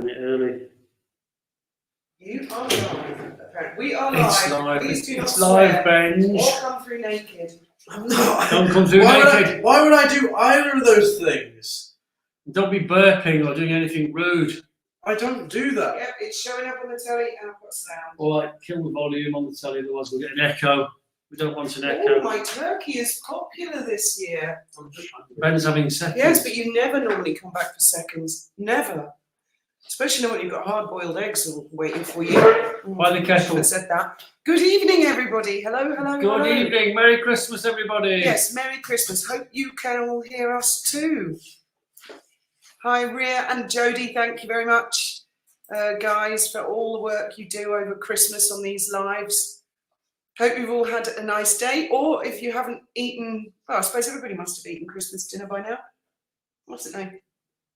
Early. You are live. Apparently. We are live. It's live. Please do not It's swear live, Benj. or come through naked. Don't come through naked. Why would I do either of those things? Don't be burping or doing anything rude. I don't do that. Yep, it's showing up on the telly and I've got sound. Or like kill the volume on the telly, otherwise we'll get an echo. We don't want an Oh, echo. my turkey is popular this year. Ben's having seconds. Yes, but you never normally come back for seconds. Never. Especially when you've got hard-boiled eggs all waiting for you. By the kettle. I said that. Good evening, everybody. Hello, hello, Good hello. evening. Merry Christmas, everybody. Yes, Merry Christmas. Hope you can all hear us too. Hi, Rhea and Jodie. Thank you very much, guys, for all the work you do over Christmas on these lives. Hope you've all had a nice day. Or if you haven't eaten, well, I suppose everybody must have eaten Christmas dinner by now. What's it name?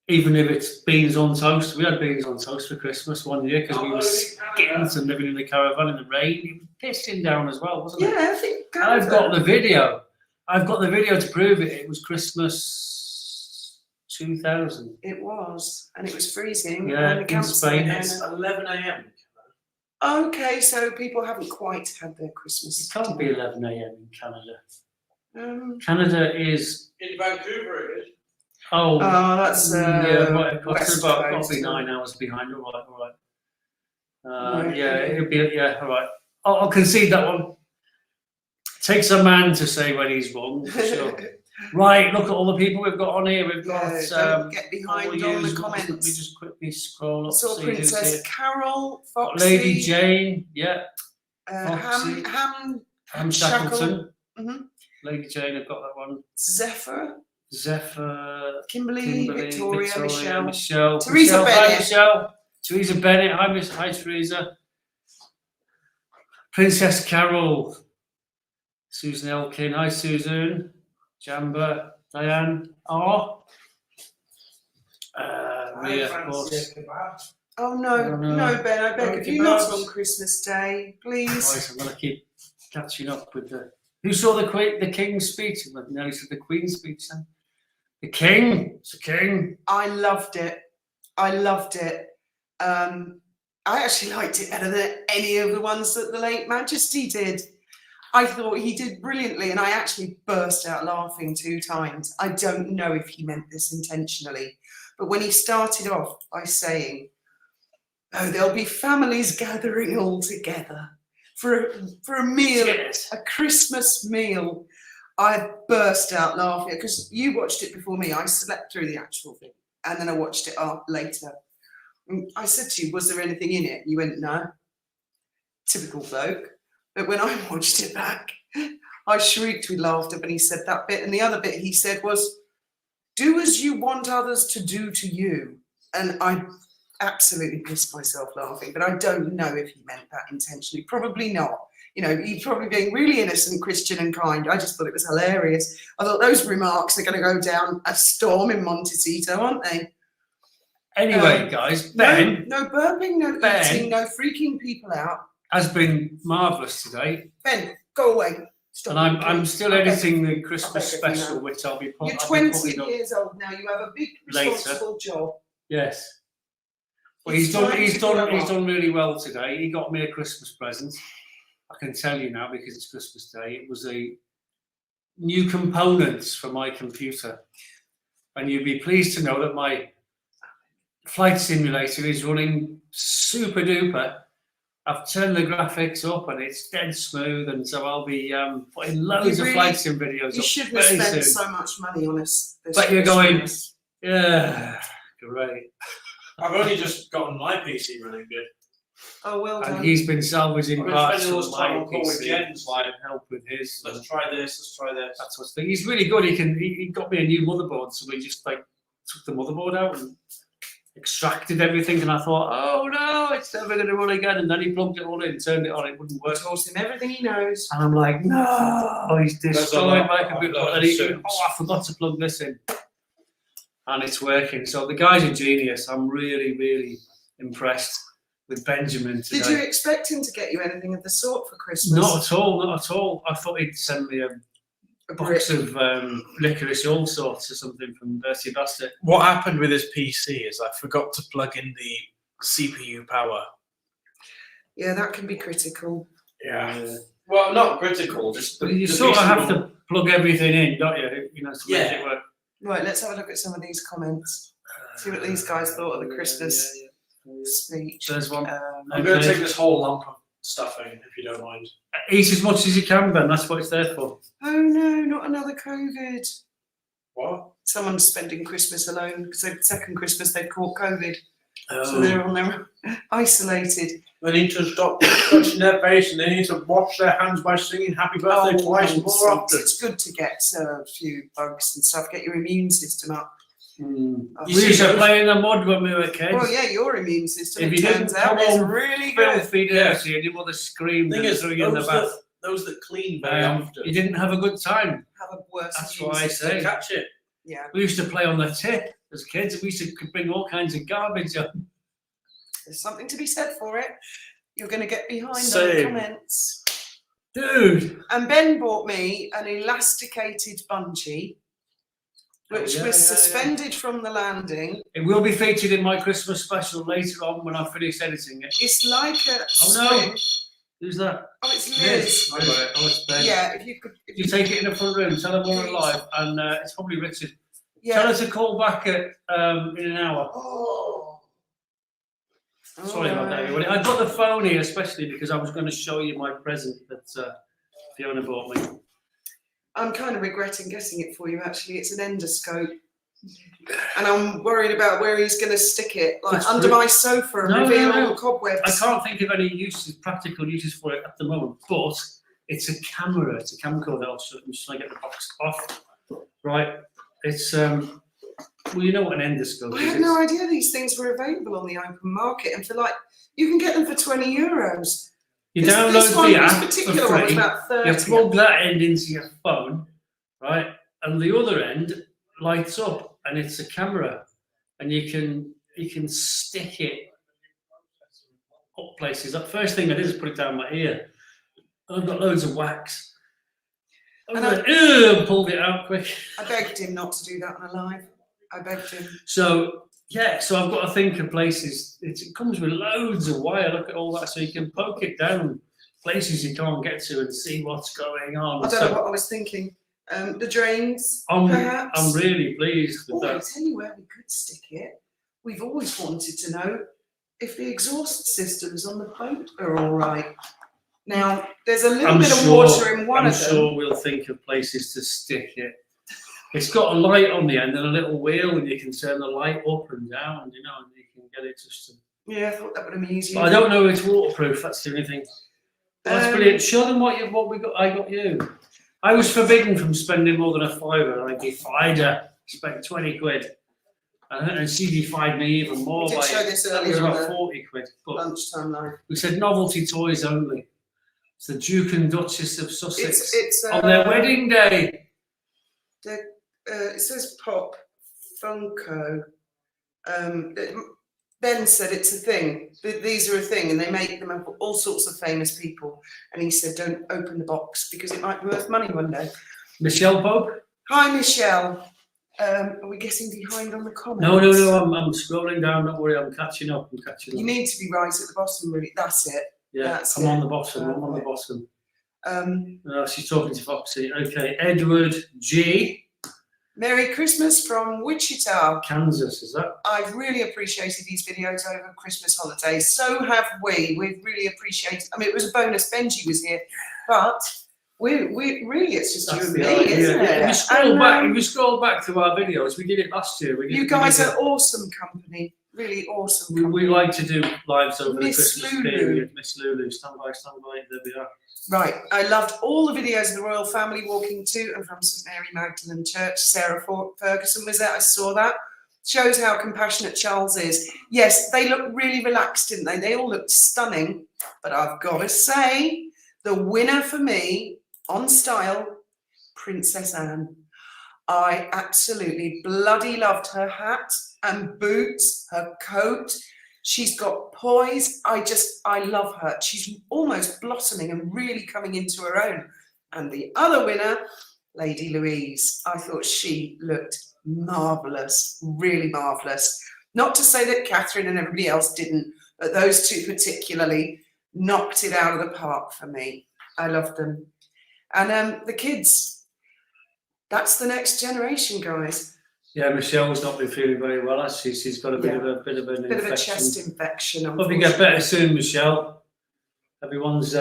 Even if it's beans on toast. We had beans on toast for Christmas one year because we were skint and living in the caravan in the rain. It was pissing down as well, wasn't it? Yeah, I think. I've got the video. I've got the video to prove it. It was Christmas 2000. It was, and it was freezing. Yeah, and the in campsite Spain. down It's there. 11 a.m. Okay, so people haven't quite had their It Christmas. can't be 11 a.m. in Canada. Um, Canada is. In Vancouver, it is. Oh, that's yeah, right across West about Coast, probably yeah. 9 hours behind. All right, all right. Right, Yeah, okay. it'll be, yeah, all right. I'll concede that one. Takes a man to say when he's wrong, for sure. Right, look at all the people we've got on here. We've got don't get all behind the on the users. Let me comments. just quickly scroll up. Saw see who's Princess here. Carol, Got Foxy, Lady Jane, yeah. Ham, Ham Ham Shackleton. Mhm. Lady Jane, I've got that one. Zephyr, Zephyr, Kimberly, Victoria, Michelle. Michelle. Teresa Michelle, Bennett. Hi, Michelle. Teresa Bennett. Hi, Teresa. Princess Carol. Susan Elkin. Hi, Susan. Jamba. Diane. Oh. Rhea, of course. Oh no, no, Ben, I beg of you, not on Christmas Day, please. Right, I'm going to keep catching up with the. Who saw the King's speech? I nearly said the Queen's speech then. The King. It's the King. I loved it. I loved it. I actually liked it better than any of the ones that the late Majesty did. I thought he did brilliantly, and I actually burst out laughing 2 times. I don't know if he meant this intentionally, but when he started off by saying, "Oh, there'll be families gathering all together for a meal, Yes. a Christmas meal," I burst out laughing because you watched it before me. I slept through the actual thing, and then I watched it later. And I said to you, "Was there anything in it?" You went, "No." Typical bloke. But when I watched it back, I shrieked with laughter when he said that bit. And the other bit he said was, "Do as you want others to do to you." And I absolutely pissed myself laughing. But I don't know if he meant that intentionally. Probably not. You know, he's probably being really innocent, Christian and kind. I just thought it was hilarious. I thought those remarks are going to go down a storm in Montecito, aren't they? Anyway, guys, Ben No burping, no Ben. eating, no freaking people out. has been marvellous today. Ben, go away. Stop. And I'm still I beg editing of the Christmas I beg of you special, now. which I'll be You're putting 20 up. years old now. You have a big Later. responsible job. Yes. Well, It's he's time to grow up. done really well today. He got me a Christmas present. I can tell you now because it's Christmas Day. It was a new components for my computer, and you'd be pleased to know that my flight simulator is running super duper. I've turned the graphics up and it's dead smooth, and so I'll be putting loads of flight sim videos You up shouldn't have very spent soon. so much money on us. This But you're going- Christmas. Yeah, great. I've only just gotten my PC running good. Oh, well And done. he's been salvaging I've been parts spending all from this my time on call with PC Jen's, like, to help with his. Let's try this, let's try this. That sort of thing. He's really good. He got me a new motherboard, so we just like took the motherboard out and extracted everything. And I thought, oh no, it's never going to run again. And then he plugged it all in, turned it on, it wouldn't work. Taught him everything he knows. And I'm like, no, he's destroyed my computer. And he, soon. oh, I forgot to plug this in, and it's working. So the guy's a genius. I'm really, really impressed with Benjamin today. Did you expect him to get you anything of the sort for Christmas? Not at all, not at all. I thought he'd send me a box of licorice all sorts or something from Bertie Bassett. What happened with his PC is I forgot to plug in the CPU power. Yeah, that can be critical. Yeah. Well, not critical, just the, You the sort of PC have will- to plug everything in, don't you? You know, to make Yeah. it work. Right, let's have a look at some of these comments. See what these guys thought of the Christmas speech. There's one. I'm going to Okay. take this whole lump of stuffing, if you don't mind. Eat as much as you can, Ben. That's what it's there for. Oh no, not another COVID. What? Someone's spending Christmas alone because the second Christmas they've caught COVID. So Oh. they're on their isolated. They need to stop touching their face and they need to wash their hands by singing happy birthday twice more nonsense. often. It's good to get a few bugs and stuff, get your immune system up. Mm. Oh, We used to those- play in the mud when we were kids. Well, yeah, your immune system, If it you didn't turns out, come is home really good. Filthy dirty, and your mother screamed Thing and is, threw you in the those bath. those that clean very often, You didn't have a good time. Have a worse That's immune what I system. say. they catch it. Yeah, We used to play on the tip as kids. We used to bring all kinds of garbage up. there's something to be said for it. You're going to get behind on the Same. comments. Dude. And Ben bought me an elasticated bungee, which yeah, was yeah, yeah. suspended from the landing. It will be featured in my Christmas special later on when I finish editing it. It's like a Oh, no. swing. Who's that? Oh, it's Liz. I got it. Oh, it's Ben. Yeah, if you could. If You take it in the front room, tell them we're Please. alive, and it's probably Richard. Tell Yeah. her to call back at in an hour. Oh. Sorry about that, everybody. I got the phone here especially because I was going to show you my present that Fiona bought me. I'm kind of regretting getting it for you. Actually, it's an endoscope, and I'm worried about where he's going to stick it, like It's under re- my sofa and No, reveal no, no. all the cobwebs. I can't think of any uses, practical uses for it at the moment, but it's a camera. It's a camcorder. I'm just trying to get the box off. Right. It's well, you know what an endoscope I is. had no idea these things were available on the open market, and for like you can get them for €20. You This download one, the app this for particular one was free. about 30. You plug that end into your phone, right? And the other end lights up, and it's a camera, and you can stick it up places. The first thing I did is put it down my ear. I've got loads of wax. I And went, "Ugh," and pulled it out quick. I begged him not to do that on a live. I begged him. So yeah, so I've got to think of places. It comes with loads of wire. Look at all that, so you can poke it down places you can't get to and see what's going on. I don't know So what I was thinking. The drains, I'm perhaps. really pleased with Oh, I that. tell you where we could stick it. We've always wanted to know if the exhaust systems on the boat are all right. Now, there's a little I'm bit of sure- water in one I'm of them. sure we'll think of places to stick it. It's got a light on the end and a little wheel, and you can turn the light up and down. You know, and you can get it just. Yeah, I thought that would have been easier. But I don't know if it's waterproof. That's the only thing. That's Um, brilliant. Show them what we got. I got you. I was forbidden from spending more than a fiver, and I defied her. Spent 20 quid, and she defied me even more. We did by show this that was earlier on about the 40 quid. But lunchtime live. we said novelty toys only. It's the Duke and Duchess of Sussex It's on their wedding day. It says Pop Funko. Ben said it's a thing. These are a thing, and they make them up for all sorts of famous people. And he said, "Don't open the box because it might be worth money one day." Michelle Pope? Hi, Michelle. Are we getting behind on the comments? No. I'm scrolling down. Don't worry, I'm catching up. You need to be right at the bottom, really. That's it. Yeah, that's I'm it. on the bottom. I'm on the Perfect. bottom. She's talking to Foxy. Okay, Edward G. Merry Christmas from Wichita. Kansas, is that? I've really appreciated these videos over Christmas holidays. So have we. We've really appreciated. I mean, it was a bonus. Benji was here, but we really, it's just you and me, isn't it? If you scroll And, back, if you scroll back to our videos, we did it last year. you guys are awesome company. Really awesome We company. like to do lives over Miss the Christmas Lulu. period. Miss Lulu, stand by, there we are. Right. I loved all the videos of the royal family walking to and from St Mary Magdalene Church. Sarah Ferguson was there. I saw that. Shows how compassionate Charles is. Yes, they looked really relaxed, didn't they? They all looked stunning. But I've got to say, the winner for me on style, Princess Anne. I absolutely bloody loved her hat and boots, her coat. She's got poise. I love her. She's almost blossoming and really coming into her own. And the other winner, Lady Louise. I thought she looked marvellous, really marvellous. Not to say that Catherine and everybody else didn't, but those two particularly knocked it out of the park for me. I loved them. And the kids, that's the next generation, guys. Yeah, Michelle's not been feeling very well, has she? She's got a bit of an Bit infection. of a chest infection. Probably get better soon, Michelle. Everyone's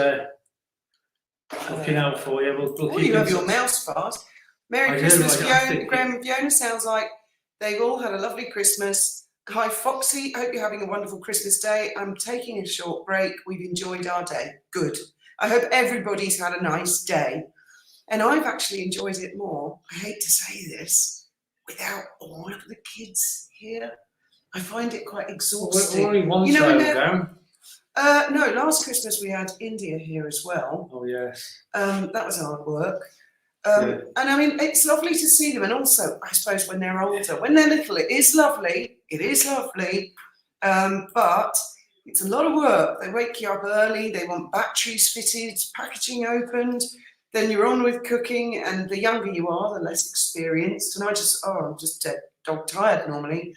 looking out for you. We'll Oh, keep you in have your touch. mouse fast. Merry I do, Christmas, I Fiona. think- Graham and Fiona sounds like they've all had a lovely Christmas. Hi, Foxy. Hope you're having a wonderful Christmas day. I'm taking a short break. We've enjoyed our day. Good. I hope everybody's had a nice day. And I've actually enjoyed it more. I hate to say this, without all of the kids here. I find it quite exhausting. We're only one You know, child and, down. No, last Christmas we had India here as well. Oh, yes. That was hard work. Yeah. And I mean, it's lovely to see them. And also, I suppose when they're older, when they're little, it is lovely. It is lovely. But it's a lot of work. They wake you up early. They want batteries fitted, packaging opened. Then you're on with cooking. And the younger you are, the less experienced. And I'm just dead dog tired normally.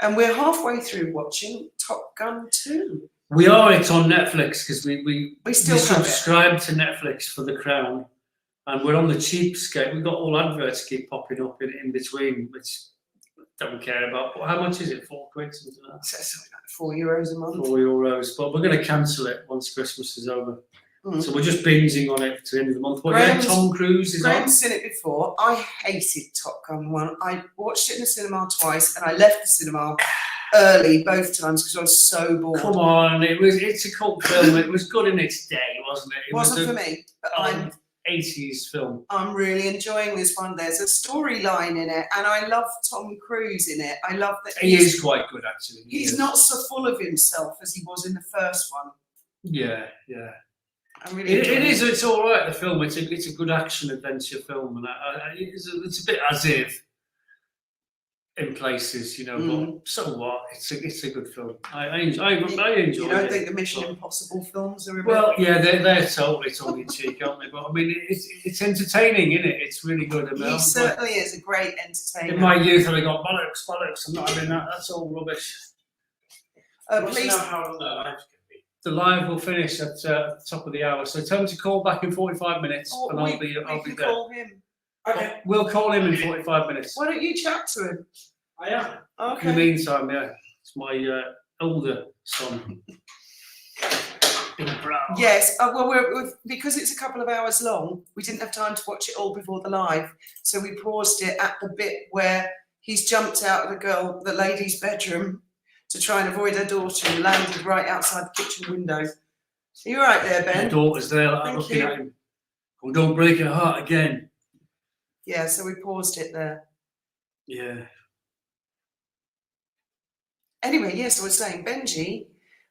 And we're halfway through watching Top Gun 2. We are. It's on Netflix because we still have it. subscribe to Netflix for The Crown, and we're on the cheapskate. We've got all adverts keep popping up in between, which I don't care about. But how much is it? £4, something like that. So it's something like €4 a month. €4, but we're going to cancel it once Christmas is over. Mm. So we're just binging on it to the end of the month. But Graham's- yeah, Tom Cruise is on. Graham's seen it before. I hated Top Gun 1. I watched it in the cinema twice, and I left the cinema early both times because I was so bored. Come on, it's a cult film. It was good in its day, wasn't it? It wasn't for me, but I'm 80s film. really enjoying this one. There's a storyline in it, and I love Tom Cruise in it. I love that He is quite good, actually. He he's is. not so full of himself as he was in the first one. Yeah. I'm really It enjoying is. It's all right. The film. It's a good action adventure film, and it's a bit as if in places, you know. But so what? It's a good film. I enjoy You don't it. think the Mission Impossible films are a bit? Well, yeah, they're totally tongue in cheek, aren't they? But I mean, it's entertaining, isn't it? It's really good. I mean, he certainly is a great entertainer. in my youth, I got bollocks. I'm not having that. That's all rubbish. Please, know how long their lives can be. The live will finish at the top of the hour, so tell him to call back in 45 minutes, and I'll be we there. call him. Okay. We'll call him in 45 minutes. Why don't you chat to him? I am. In the Okay. meantime, yeah, it's my older son. Big Brown. Yes. Well, we're because it's a couple of hours long. We didn't have time to watch it all before the live, so we paused it at the bit where he's jumped out of the lady's bedroom to try and avoid her daughter and landed right outside the kitchen window. Are you all right there, My Ben? daughter's there, like, Thank looking you. at him. Oh, don't break her heart again. Yeah. So we paused it there. Yeah. Anyway, yes, I was saying Benji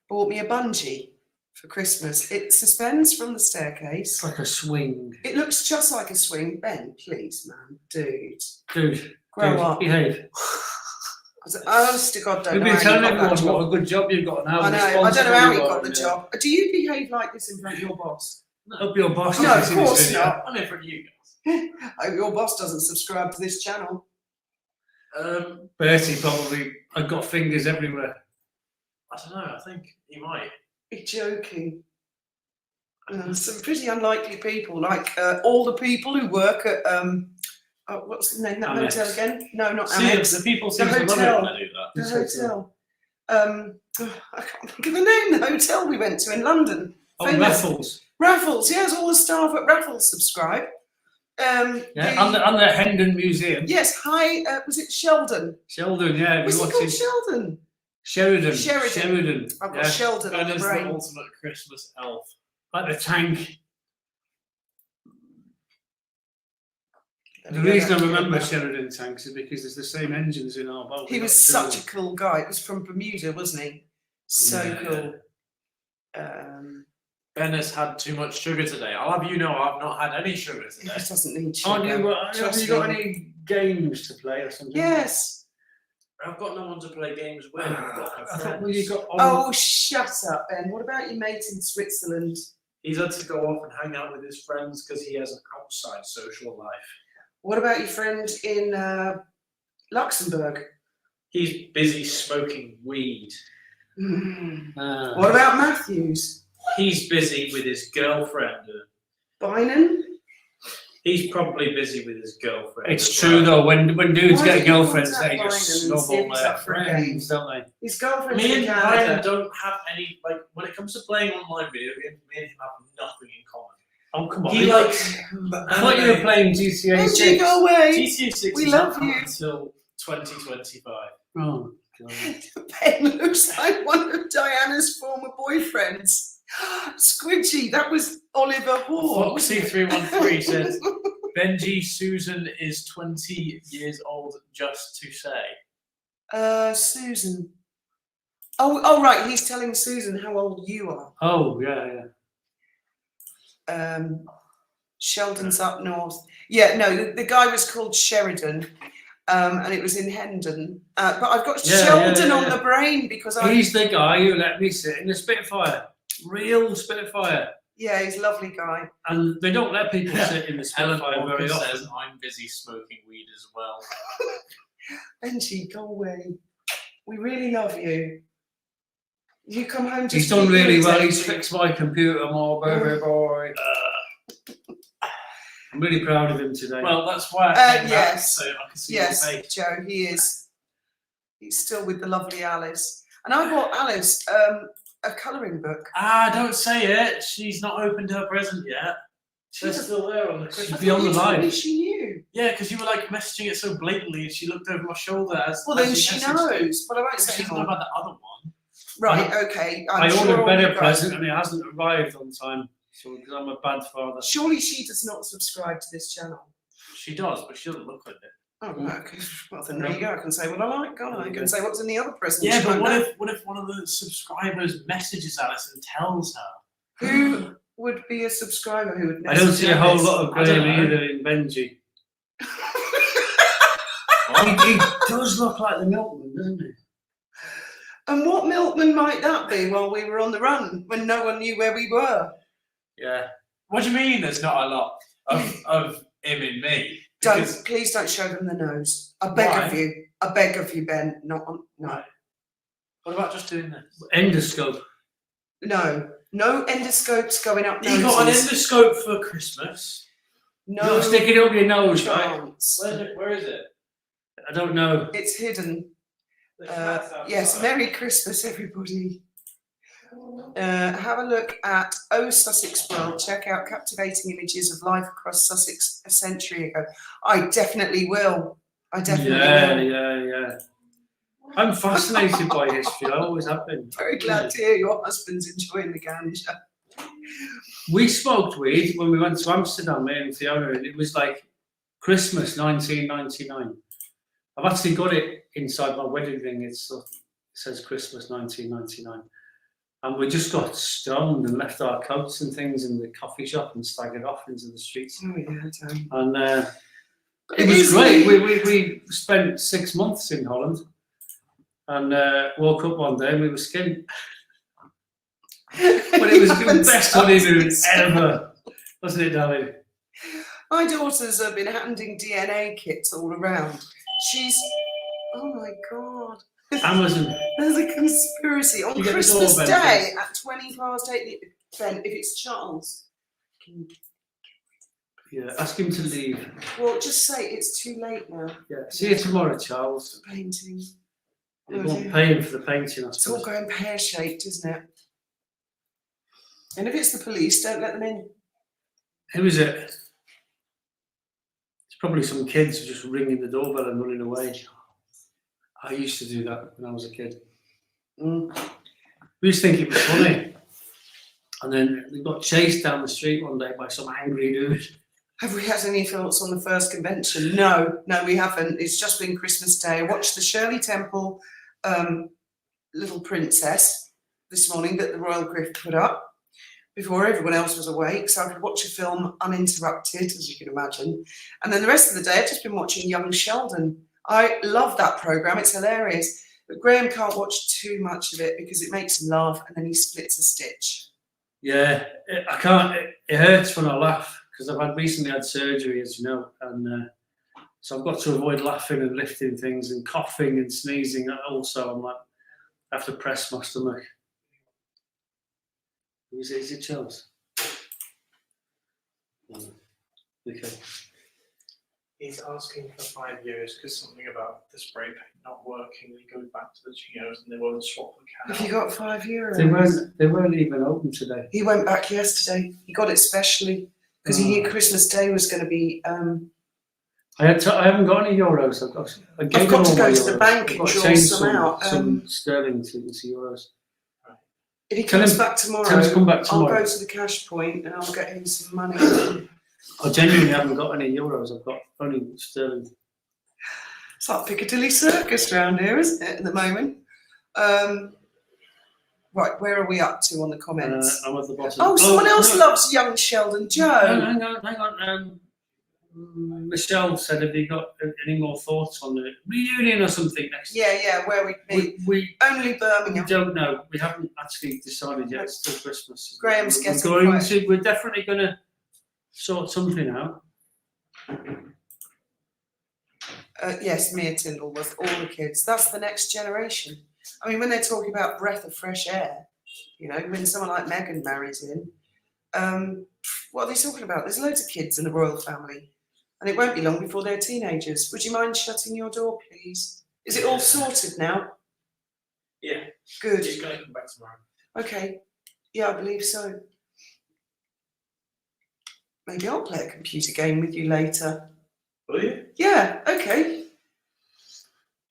bought me a bungee for Christmas. It suspends from the staircase. It's like a swing. It looks just like a swing. Ben, please, man, dude, Dude, grow dude, up. behave. I honest to God don't We've know been how telling you got everyone that what job. a good job you've got now. I know. I don't know how he got the job. Do you behave like this in front of your boss? Hope your boss No, doesn't of see this course video. not. I'm in front of you guys. I hope your boss doesn't subscribe to this channel. Bertie probably, I've got fingers everywhere. I don't know. I think he might. Be joking. Some pretty unlikely people, like all the people who work at what's the name of that Annex. hotel again? No, not See, Annex. the people seem The to love it hotel. when I do that. The This hotel. I can't think of the name of the hotel we went to in London. Oh, Famous. Raffles. Raffles, yes, all the staff at Raffles subscribe. Yeah, the- and the Hendon Museum. yes, hi, was it Sheldon? Sheldon, yeah. Was we he watched called it. Sheldon? Sheridan. Sheridan. I've got Yeah. Sheldon on Ben the is the brain. ultimate Christmas elf. Like the tank. There The we go, reason I that remember came back. Sheridan tanks is because there's the same engines in our boat. He was such a cool guy. It was from Bermuda, wasn't he? So Yeah. cool. Ben has had too much sugar today. I'll have you know I've not had any sugar He today. just doesn't need sugar. Aren't you, have Trust you got me. any games to play or something? Yes. I've got no one to play games with. I've got my I thought friends. well, you got on. Oh, shut up, Ben. What about your mate in Switzerland? He's had to go off and hang out with his friends because he has an outside social life. What about your friend in Luxembourg? He's busy smoking weed. What about Matthews? He's busy with his girlfriend. Bynum? He's probably busy with his girlfriend. It's as true well. though. When dudes Why get don't you girlfriends, contact they just Biden and see if snowball he's their up for a friends, don't they? His girlfriend. Me and Ryan don't have any, like, when it comes to playing online video games, me and him have nothing in common. Oh come on! He likes. I thought you were playing GTA Benji, 6. go away. GTA 6 We is love not you. until 2025. Oh God! Ben looks like one of Diana's former boyfriends. Squidgy, that was Oliver Hall. Foxy313 says Benji Susan is 20 years old, just to say. Susan. Oh, right. He's telling Susan how old you are. Oh yeah. Sheldon's up north. Yeah, no, the guy was called Sheridan, and it was in Hendon. But I've got Yeah, Sheldon yeah, on yeah. the brain because I. He's the guy who let me sit in the Spitfire. Real Spitfire. Yeah, he's a lovely guy. And they don't let people sit in the Helen Spitfire Walker very often. says I'm busy smoking weed as well. Benji, go away. We really love you. You come home just He's to done be really well. He's irritating. fixed my computer more, baby boy. I'm really proud of him today. Well, that's why I came back, yes. so I can see Yes, your face. Joe, he is. He's still with the lovely Alice. And I bought Alice a colouring book. Don't say it. She's not opened her present yet. They're still there on the She'd Christmas. be on the You told me line. She knew. Yeah, because you were like messaging it so blatantly, and she looked over my shoulder as. Well, as then you she messaged it. knows. But I won't She say doesn't know more. about the other one. Right, okay. I'm I sure ordered a all better you guys- present and it hasn't arrived on time. So because I'm a bad father. Surely she does not subscribe to this channel. She does, but she doesn't look like it. Oh, okay. Well, then there you go. I can say what I like, can't I? I can say what's in the other present. Yeah, She but won't what if one of the subscribers messages Alice and tells her? know. Who would be a subscriber who would I don't see a whole lot of I don't grey know. either in Benji. He does look like the milkman, doesn't he? And what milkman might that be while we were on the run when no one knew where we were? Yeah. What do you mean? There's not a lot of him in me. Please don't show them the nose. I beg Why? of you. I beg of you, Ben. Not on. No. Right. What about just doing this? Endoscope. No. No endoscopes going up noses. You got an endoscope for Christmas. No No, stick it up your nose, right? chance. Where is it? I don't know. It's hidden. The cat's outside. Yes, Merry Christmas, everybody. Have a look at Sussex World. Check out captivating images of life across Sussex a century ago. I definitely will. I definitely will. Yeah. I'm fascinated by history. I always have been. Very glad to hear your husband's enjoying the ganja. We smoked weed when we went to Amsterdam, me and Fiona, and it was like Christmas 1999. I've actually got it inside my wedding ring. It says Christmas 1999. And we just got stoned and left our coats and things in the coffee shop and staggered off into the streets. Oh yeah, Tom. And it was great. We spent 6 months in Holland and woke up one day and we were skinned. But it was the best honeymoon ever, wasn't it, darling? My daughters have been handing DNA kits all around. Oh my God. Amazon. There's a conspiracy on You get the Christmas doorbell, Day please. at 8:20. Ben, if it's Charles, Yeah, ask him to leave. well, just say it's too late now. Yeah, see you tomorrow, Charles. Painting. You won't pay him for the painting, I It's all suppose. going pear-shaped, isn't it? And if it's the police, don't let them in. Who is it? It's probably some kids just ringing the doorbell and running away. I used to do that when I was a kid. We used to think it was funny. And then we got chased down the street one day by some angry dude. Have we had any thoughts on the first convention? No, we haven't. It's just been Christmas Day. I watched the Shirley Temple Little Princess this morning that the Royal Grift put up before everyone else was awake, so I could watch a film uninterrupted, as you can imagine. And then the rest of the day, I've just been watching Young Sheldon. I love that programme. It's hilarious. But Graham can't watch too much of it because it makes him laugh and then he splits a stitch. Yeah, I can't. It hurts when I laugh because I've recently had surgery, as you know, and So I've got to avoid laughing and lifting things and coughing and sneezing. Also, I'm like, I have to press my stomach. Is it Charles? Okay. He's asking for 5 years because something about the spray paint not working. He goes back to the Chinos and they won't swap the can. Have you got €5? They weren't even open today. He went back yesterday. He got it specially because he knew Christmas Day was going to be. I haven't got any euros. I've got to go to the bank and draw some out. Some sterling to euros. If he comes back tomorrow, tell him to come back tomorrow. I'll go to the cash point and I'll get him some money. I genuinely haven't got any euros. I've got only sterling. It's like Piccadilly Circus around here, isn't it, at the moment? Right, where are we up to on the comments? I'm at the bottom. Oh, someone else loves young Sheldon. Joe. Hang on. Michelle said, have you got any more thoughts on the reunion or something next year? Yeah, where we meet. We Only Birmingham. don't know. We haven't actually decided yet. It's still Christmas. Graham's getting We're definitely going to sort something out. Yes, Mia Tyndall with all the kids. That's the next generation. I mean, when they're talking about breath of fresh air, you know, when someone like Meghan marries in, what are they talking about? There's loads of kids in the royal family. And it won't be long before they're teenagers. Would you mind shutting your door, please? Is it all sorted now? Yeah. Good. He's going to come back tomorrow. Okay. Yeah, I believe so. Maybe I'll play a computer game with you later. Will you? Yeah, okay.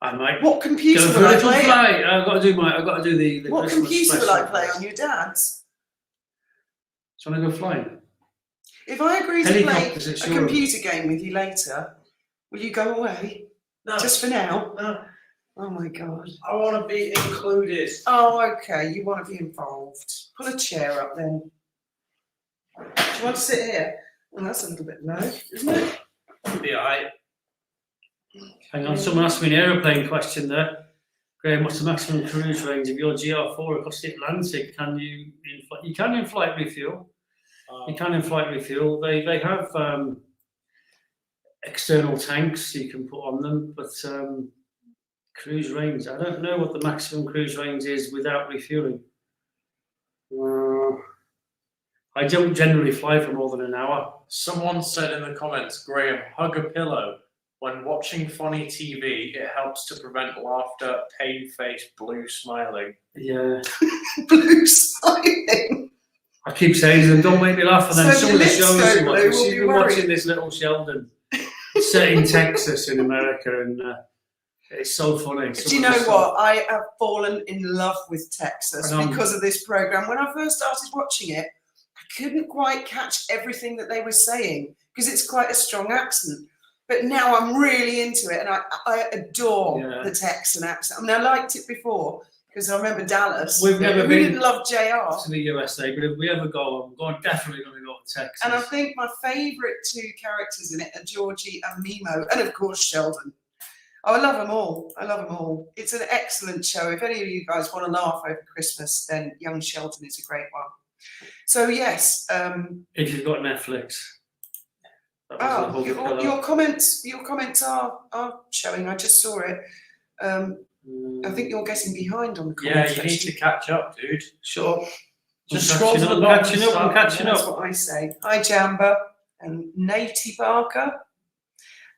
I might. What computer go for will a I little play? flight. I've got to do the What Christmas computer will special. I play on? Your dad's? Do you want to go flying? If I agree to play Helicopters, a it's yours. computer game with you later, will you go away? No. Just for now? No. Oh my God. I want to be included. Oh, okay. You want to be involved. Pull a chair up then. Do you want to sit here? Well, that's a little bit low, isn't it? Be alright. Hang on, someone asked me an aeroplane question there. Graham, what's the maximum cruise range of your GR4 across the Atlantic? You can in flight refuel. You can in flight refuel. They have external tanks you can put on them, but cruise range, I don't know what the maximum cruise range is without refueling. I don't generally fly for more than an hour. Someone said in the comments, Graham, hug a pillow. When watching funny TV, it helps to prevent laughter, pain face, blue smiling. Yeah. Blue smiling. I keep saying to them, don't make me laugh, and then So some your of the lips shows go I'm blue, watching, we'll she's be been worried. watching this little Sheldon set in Texas in America, and it's so funny. Do you know what? I have fallen in love with Texas I know. because of this program. When I first started watching it, I couldn't quite catch everything that they were saying because it's quite a strong accent. But now I'm really into it, and I adore the Texan accent. I mean, I liked it before because I remember Dallas. We've never we been didn't love JR. to the USA, but if we ever go, definitely going to go to Texas. And I think my favourite two characters in it are Georgie and Mimo, and of course Sheldon. Oh, I love them all. I love them all. It's an excellent show. If any of you guys want to laugh over Christmas, then Young Sheldon is a great one. So yes. If you've got Netflix. Oh, your comments are showing. I just saw it. I think you're getting behind on the comments. Yeah, you need to catch up, dude. Sure. Just scroll to the bottom. I'm catching That's up. what I say. Hi, Jamba and Natey Barker.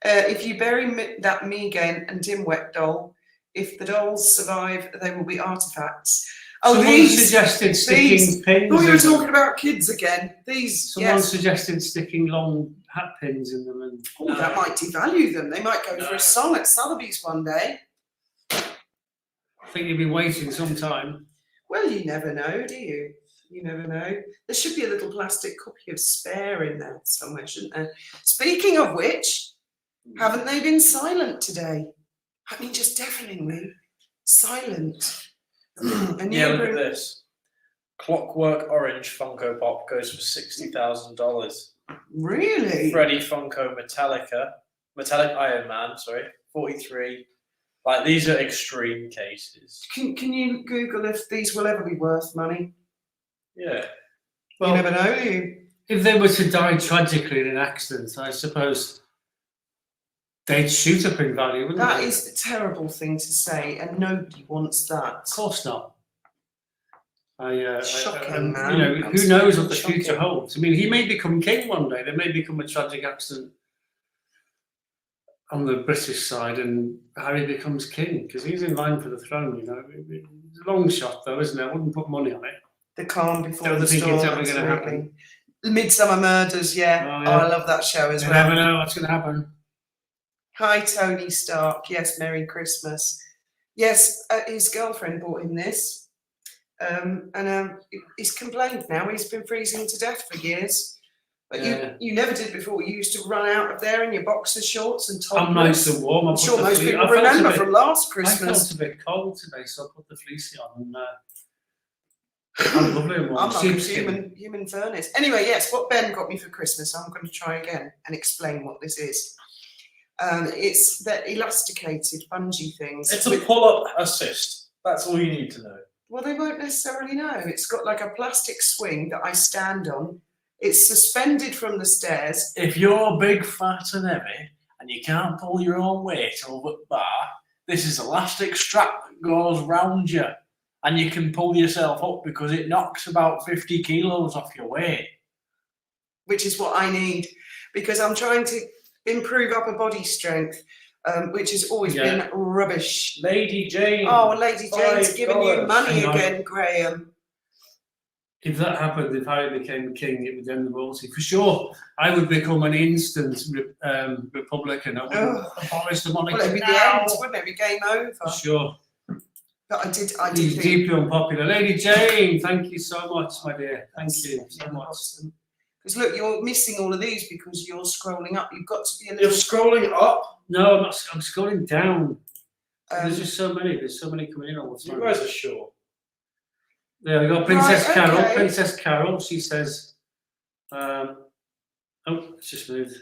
If you bury that Megan and Dimwet doll, if the dolls survive, they will be artifacts. Oh, Someone suggested sticking pins. Oh, you were in them. talking about kids again. These. Someone Yes. suggested sticking long hat pins in them. And Oh, that might devalue them. They might go for a song at Sotheby's one day. I think you've been waiting some time. Well, you never know, do you? You never know. There should be a little plastic copy of Spare in there somewhere, shouldn't there? Speaking of which, haven't they been silent today? I mean, just deafeningly silent. Yeah, look at this. Clockwork Orange Funko Pop goes for $60,000. Really? Freddy Funko Metallic Iron Man, sorry, 43. Like, these are extreme cases. Can you Google if these will ever be worth money? Yeah. Well, you never know, do you? if they were to die tragically in an accident, I suppose They'd shoot up in value, wouldn't That they? is a terrible thing to say, and nobody wants that. Of course not. Shocking, man. You know, who knows what the Absolutely future shocking. holds? I mean, he may become king one day. There may become a tragic accident on the British side, and Harry becomes king because he's in line for the throne. You know, it's a long shot though, isn't it? I wouldn't put money on it. The calm before Don't the think storm. it's ever going to absolutely. happen. The Midsummer Murders, yeah. Oh, Oh, yeah. I love that show as You well. never know what's going to happen. Hi, Tony Stark. Yes, Merry Christmas. Yes, his girlfriend bought him this. He's complained now. He's been freezing to death for years. But Yeah. you never did before. You used to run out of there in your boxer shorts and topless. I'm nice and warm. I'm sure most people remember from last Christmas. I felt a bit cold today, so I put the fleecy on, and I'm lovely and warm. I'm like a Sheepskin. human furnace. Anyway, yes, what Ben got me for Christmas, I'm going to try again and explain what this is. It's the elasticated bungee things. It's a pull-up assist. That's all you need to know. Well, they won't necessarily know. It's got like a plastic swing that I stand on. It's suspended from the stairs. If you're big, fat, and heavy, and you can't pull your own weight over the bar, this is elastic strap that goes round you, and you can pull yourself up because it knocks about 50 kilos off your weight. Which is what I need, because I'm trying to improve upper body strength, which has always been rubbish. Lady Jane. Oh, Lady Jane's giving you $5. money Hang on. again, Graham. If that happened, if Harry became king, it would end the royalty. For sure, I would become an instant Republican. I wouldn't abolish the monarchy Well, it'd be the now. end, wouldn't it? It'd be game over. For sure. But I did He's think deeply unpopular. Lady Jane, thank you so much, my dear. Thank you so much. Because look, you're missing all of these because you're scrolling up. You've got to be a You're little. scrolling up. No, I'm not. I'm scrolling down. Um, There's just so many. There's so many coming in all the You time. guys are sure. There we go. Princess Right, Carol. okay. Princess Carol. She says, oh, it's just moved.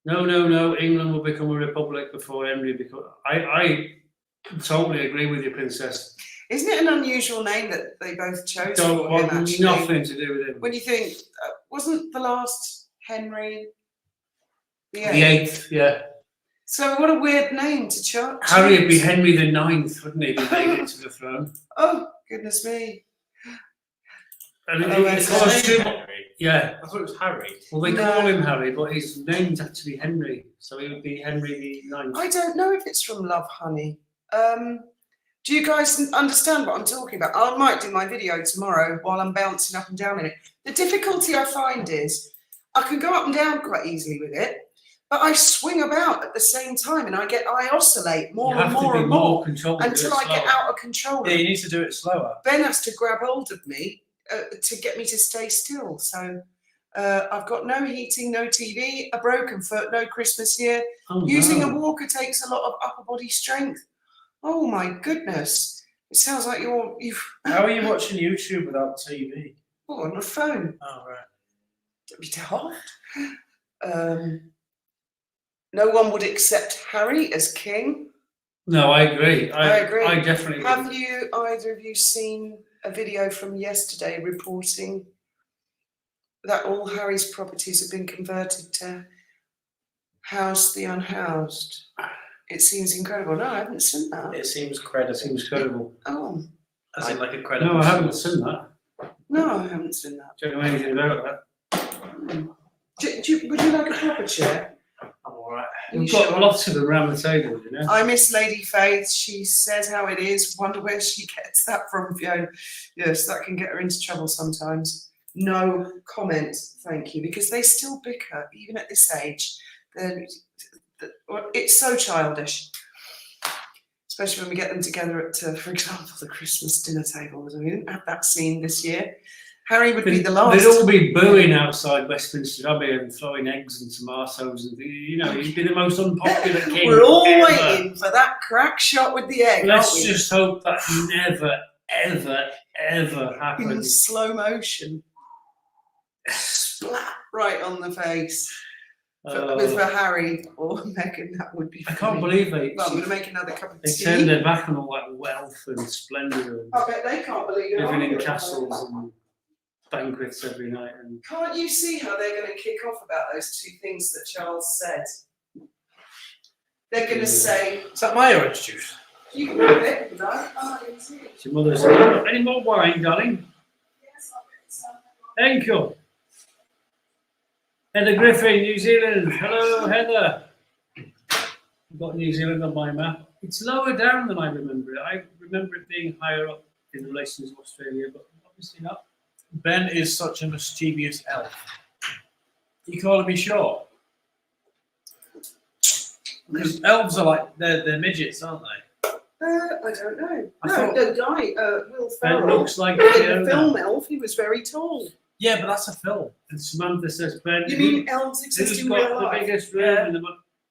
No. England will become a republic before Henry becomes. I totally agree with you, Princess. Isn't it an unusual name that they both chose Don't for him? want Actually, nothing to do with him. when you think, wasn't the last Henry the The eighth, yeah. So what a weird name to choose. Harry would be Henry the Ninth, wouldn't he? If he made it to the throne. Oh goodness me! And Oh, it's that's almost too. Harry. Yeah. I thought it was Harry. Well, they No. call him Harry, but his name's actually Henry, so he would be Henry the Ninth. I don't know if it's from Love Honey. Do you guys understand what I'm talking about? I might do my video tomorrow while I'm bouncing up and down in it. The difficulty I find is I can go up and down quite easily with it, but I swing about at the same time and I oscillate more You and have to more be and more more controlled to do until it I get slower. out of control. Yeah, you need to do it slower. Ben has to grab hold of me to get me to stay still. So I've got no heating, no TV, a broken foot, no Christmas here. Oh, Using no. a walker takes a lot of upper body strength. Oh my goodness. It sounds like you've How are you watching YouTube without TV? on a phone. Oh, right. Don't be daft. No one would accept Harry as king. No, I agree. I agree. I definitely Have agree. you either of you seen a video from yesterday reporting that all Harry's properties have been converted to house the unhoused? It seems incredible. No, I haven't seen that. It seems credible. Seems credible. Oh, As in like a credible. No, I haven't seen that. no, I haven't seen that. Don't know anything about that. Would you like a proper chair? I'm alright. Are you We've got sure? lots of them around the table, you know. I miss Lady Faith. She says how it is. Wonder where she gets that from, Fiona. Yes, that can get her into trouble sometimes. No comment, thank you, because they still bicker, even at this age. It's so childish, especially when we get them together at, for example, the Christmas dinner table. We didn't have that scene this year. Harry would be the last. They'd all be booing outside Westminster Abbey and throwing eggs and tomatoes, and you know, he'd be the most unpopular king. We're all ever. waiting for that crack shot with the egg. Let's aren't we? just hope that never, ever In happens. slow motion. Splat right on the face. For Harry or Meghan, that would be I can't funny. believe they Well, I'm going to make another cup of they tea. turned their back on all that wealth and splendour and I bet they can't believe it. living in either. castles and banquets every night. And Can't you see how they're going to kick off about those two things that Charles said? They're going to say, Is that my orange juice? you can have it. No, oh, it's it. Your mother said, any more wine, darling? Yes, I'll get some. Thank you. Heather Griffin, New Zealand. Hello, Heather. I've got New Zealand on my map. It's lower down than I remember it. I remember it being higher up in relation to Australia, but obviously not. Ben is such a mischievous elf. You calling me short? Because elves are like they're midgets, aren't they? I don't know. I No, thought- the guy, Will It Ferrell, looks like the Fiona. film elf, he was very tall. Yeah, but that's a film. And Samantha says, Ben, You mean elves exist who's in got real the life? biggest room and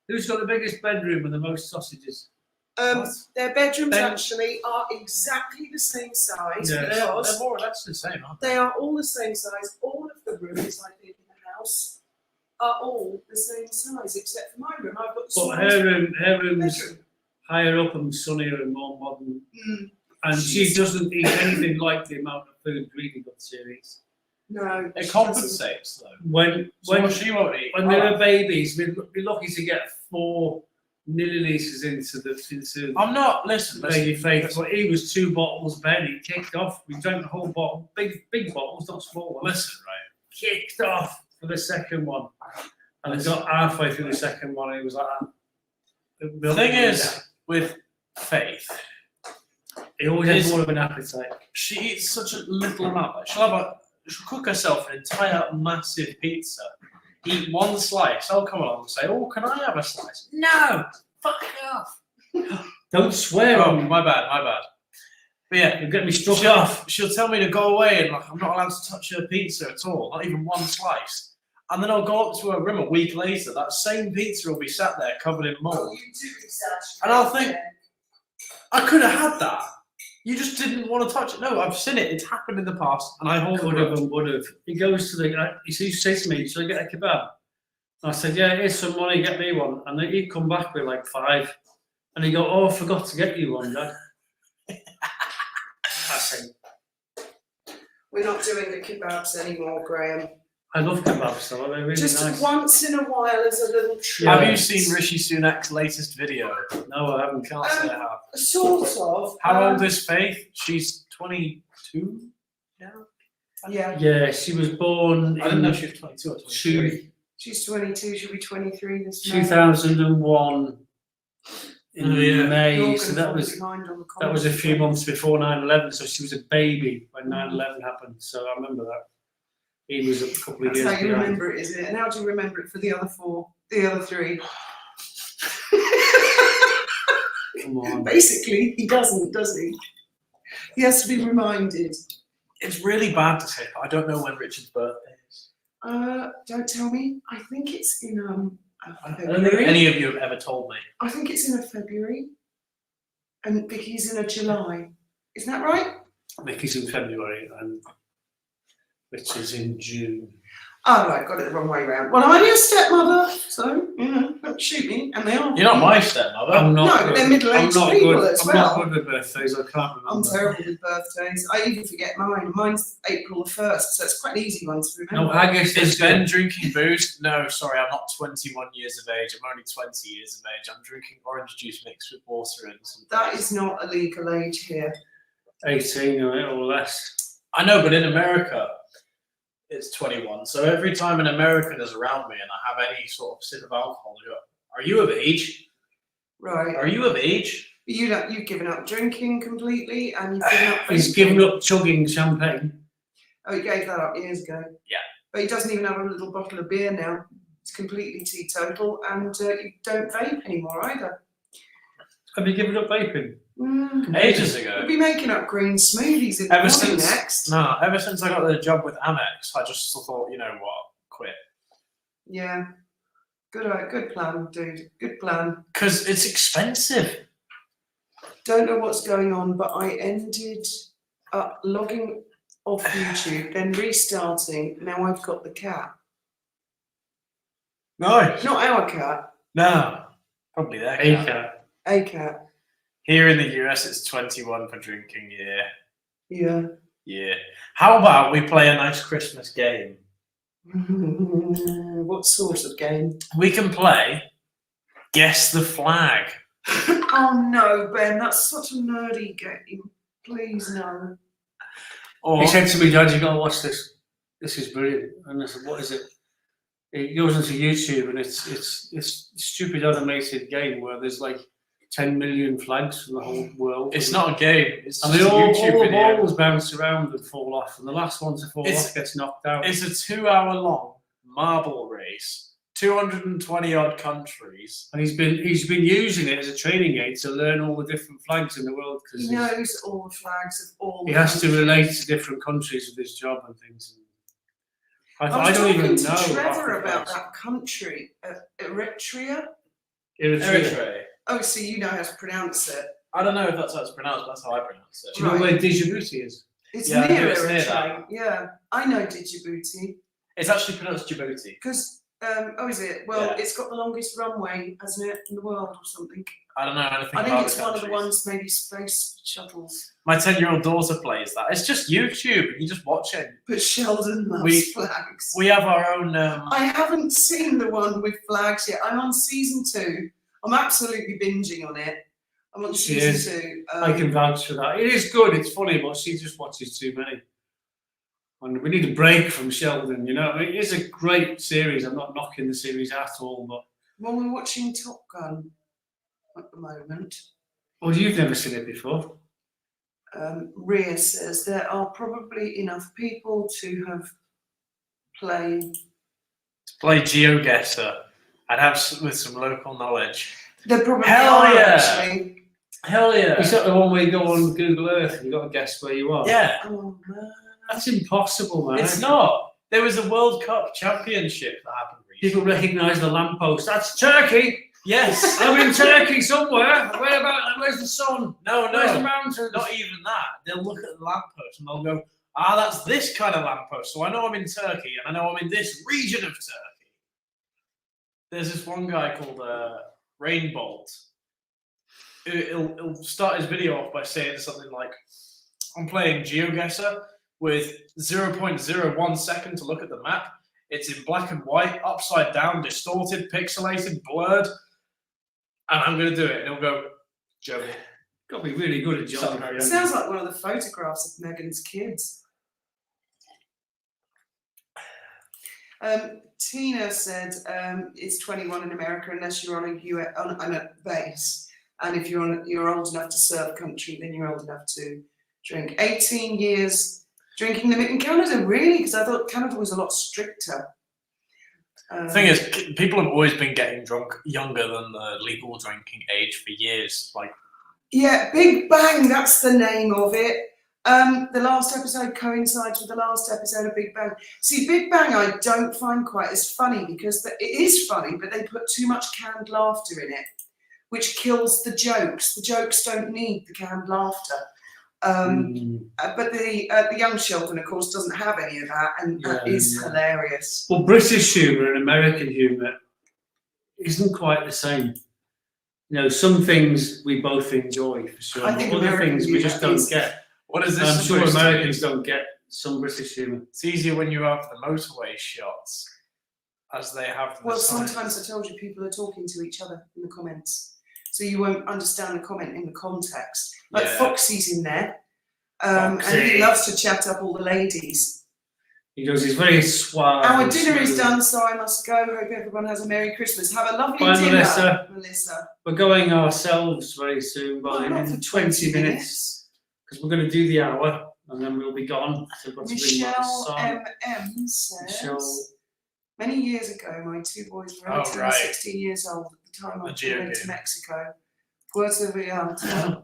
who's got the biggest bedroom and the most sausages? Their bedrooms Ben- actually are exactly the same size Yeah. They're because more or less the same, aren't they are all the same size. All of the rooms, I think, in the house are all the same size except for my room. I've got the But smallest her room's bedroom. higher up and sunnier and more modern. Mm, And she doesn't eat anything like the amount of food Greedy got series. no, they? It she compensates though. When She won't eat. when they were babies, we'd be lucky to get 4 millilitres into I'm not. Listen. baby Faith. But he was 2 bottles, Ben. He kicked off. We drank the whole bottle, big bottles, not small ones. Listen, right. Kicked off for the second one, and I got halfway through the second one, and he was like, The thing is, with Faith, he always has is- more of an appetite. she eats such a little amount. Like, she'll cook herself an entire massive pizza, eat one slice. I'll come along and say, "Oh, can I have a slice?" No, fuck off. Don't swear Oh, on me. my bad. But yeah, You get me struck off. she'll tell me to go away and like I'm not allowed to touch her pizza at all, not even one slice. And then I'll go up to her room a week later. That same pizza will be sat there covered in Oh, mold. you do exaggerate. And I'll think- yeah. I could have had that. You just didn't want to touch it. No, I've seen it. It's happened in the past, and I hold Could it. have and would have. He goes to the. He says to me, "Should I get a kebab?" And I said, "Yeah, here's some money. Get me one." And then he'd come back with like 5, and he go, "Oh, I forgot to get you one, Dad." I said, We're not doing the kebabs anymore, Graham. "I love kebabs, though. They're really Just nice." once in a while as a little treat. Have Yeah. you seen Rishi Sunak's latest video? No, I haven't. Can't say I have. Sort of. How old is Faith? She's 22 now. Yeah, Yeah, she was born I didn't know in she was 22 or 23. she's 22. She'll be 23 this May. 2001 in Oh, yeah. May. You're So gonna that was fall behind on the that was a comments. few months before 9/11. So she was a baby when 9/11 happened. So I remember that. He was a couple of That's years how you behind. remember it, is it? And how do you remember it for the other 4, the other 3? Come on. Basically, he doesn't, does he? He has to be reminded. It's really bad to say, but I don't know when Richard's birthday is. Don't tell me. I think it's in I don't think February. any of you have ever told me. I think it's in a February, and Vicky's in a July. Isn't that right? Vicky's in February and Rich is in June. Oh, right, got it the wrong way round. Well, I'm your stepmother, so don't shoot me. And they are. You're not my stepmother. I'm not No, good. they're middle-aged I'm not people good. as I'm well. not good with birthdays. I can't remember. I'm terrible with birthdays. I even forget mine. Mine's April the 1st, so it's quite an easy one to No, remember. haggis Is is Ben good. drinking booze? No, sorry, I'm not 21 years of age. I'm only 20 years of age. I'm drinking orange juice mixed with water and some. That is not a legal age here. 18 or less. I know, but in America, it's 21. So every time an American is around me and I have any sort of sip of alcohol, they go, "Are you of age? Right. Are you of age?" You've given up drinking completely, and you've given up. He's vaping. given up chugging champagne. Oh, he gave that up years ago. Yeah. But he doesn't even have a little bottle of beer now. It's completely teetotal, and you don't vape anymore either. Have you given up vaping? Ages We'll ago. be making up green smoothies in the Ever morning since next. No, ever since I got the job with Amex, I just thought, you know what, quit. Yeah. Good plan, dude. Good plan. Because it's expensive. Don't know what's going on, but I ended up logging off YouTube, then restarting. Now I've got the cat. No. Not our cat, No. Probably their A cat. cat. a cat. Here in the US, it's 21 for drinking. Yeah. Yeah. Yeah. How about we play a nice Christmas game? What sort of game? We can play Guess the flag. Oh no, Ben, that's such a nerdy game. Please no. Or He said to me, Dad, you got to watch this. This is brilliant. And I said, what is it? It goes into YouTube, and it's a stupid animated game where there's like 10 million flags from the whole world. it's not a game. It's And just they a all YouTube the video. balls bounce around and fall off, and the last one to fall It's- off gets knocked out. It's a 2-hour-long marble race. 220 odd countries. And he's been using it as a training aid to learn all the different flags in the world He because knows all the flags of all. he the has to countries. relate to different countries with his job and things. I I was don't talking even to know half Trevor the about flags. that country, Eritrea. Eritrea. Oh, so you know how to pronounce it. I don't know if that's how it's pronounced, but that's how I pronounce it. Do you know where Djibouti is? It's Yeah, I near know it's near Eritrea. that. Yeah, I know Djibouti It's actually pronounced Djibouti. because. Oh, is it? Well, Yeah. it's got the longest runway, hasn't it, in the world or something? I don't know anything I think about it's the one of the countries. ones, maybe space shuttles. My 10-year-old daughter plays that. It's just YouTube. You just watch it. But Sheldon loves We- flags. We have our own. I haven't seen the one with flags yet. I'm on season 2. I'm absolutely binging on it. I'm on She season is. 2. I can vouch for that. It is good. It's funny, but she just watches too many. And we need a break from Sheldon. You know, I mean, it is a great series. I'm not knocking the series at all, but Well, we're watching Top Gun at the moment. well, you've never seen it before. Rhea says there are probably enough people to have played. To play GeoGuessr and have with some local knowledge. There probably Hell are yeah. actually. Hell yeah! Is that the one where you go on Google Earth and you got to guess where you are? Yeah, Oh man. That's impossible, man. it's not. There was a World Cup championship that happened People recently. recognise the lamppost. That's Turkey. Yes. I'm in Turkey somewhere. Where's the sun? No, Where's the no, mountains? not even that. They'll look at the lamppost and they'll go, "Ah, that's this kind of lamppost. So I know I'm in Turkey, and I know I'm in this region of Turkey." There's this one guy called Rainbolt. He'll start his video off by saying something like, "I'm playing GeoGuessr with 0.01 second to look at the map. It's in black and white, upside down, distorted, pixelated, blurred, and I'm going to do it." And he'll go, "Joey." Got to be really good at Something geography. very It sounds like one of the photographs of Megan's kids. Tina said it's 21 in America unless you're on a base, and if you're old enough to serve country, then you're old enough to drink. 18 years drinking limit in Canada, really? Because I thought Canada was a lot stricter. The thing is, people have always been getting drunk younger than the legal drinking age for years. Like, Yeah, Big Bang, that's the name of it. The last episode coincides with the last episode of Big Bang. See, Big Bang I don't find quite as funny because it is funny, but they put too much canned laughter in it, which kills the jokes. The jokes don't need the canned laughter. But the young Sheldon, of course, doesn't have any of that, and that is hilarious. Well, British humour and American humour isn't quite the same. You know, some things we both enjoy for sure. I think but other American things we just humour don't is- get. what is this? I'm sure supposed to be? Americans don't get some British humour. It's easier when you have the motorway shots as they have the Well, signs. sometimes I told you people are talking to each other in the comments, so you won't understand the comment in the context. Like Yeah. Foxy's in there, and Foxy. he loves to chat up all the ladies. He goes, he's very suave. Our and dinner is smooth. done, so I must go. Hope everyone has a Merry Christmas. Have a lovely Bye, dinner, Melissa. Melissa. We're going ourselves very soon, Well, by not in for 20 minutes, because we're going to do the hour and then we'll be gone. So I've got to bring my Michelle son. M says, Michelle. many years ago, my 2 boys were Oh, 18 and right. 16 years old at the time The I Geo went to game. Mexico, Puerto Vallarta,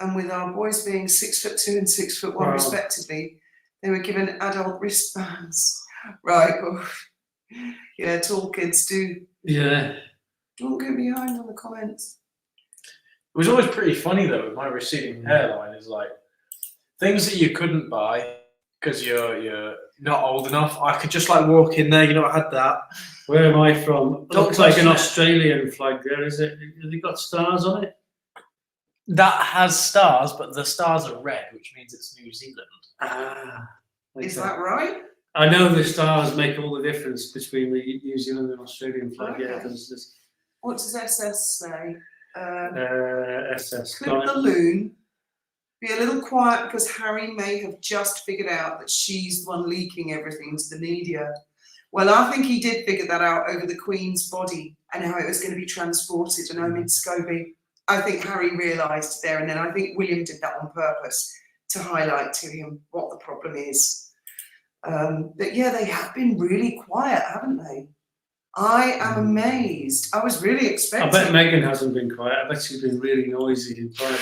and with our boys being 6'2" and 6'1" Wow. respectively, they were given adult wristbands. Right. Oh. Yeah, tall kids do. Yeah. Don't get behind on the comments. It was always pretty funny though with my receding hairline. Is like things that you couldn't buy because you're not old enough. I could just like walk in there. You know, I had that. Where am I from? It Don't looks like an question it. Australian flag there, is it? Have they got stars on it? That has stars, but the stars are red, which means it's New Zealand. Ah. Is okay. that right? I know the stars make all the difference between the New Zealand and Australian flag. Yeah, Okay. there's What does SS say? SS. Clip the loon. Be a little quiet because Harry may have just figured out that she's the one leaking everything to the media. Well, I think he did figure that out over the Queen's body and how it was going to be transported and in Scobie. I think Harry realised there and then. I think William did that on purpose to highlight to him what the problem is. But yeah, they have been really quiet, haven't they? I am amazed. I was really expecting. I bet Meghan hasn't been quiet. I bet she's been really noisy in private.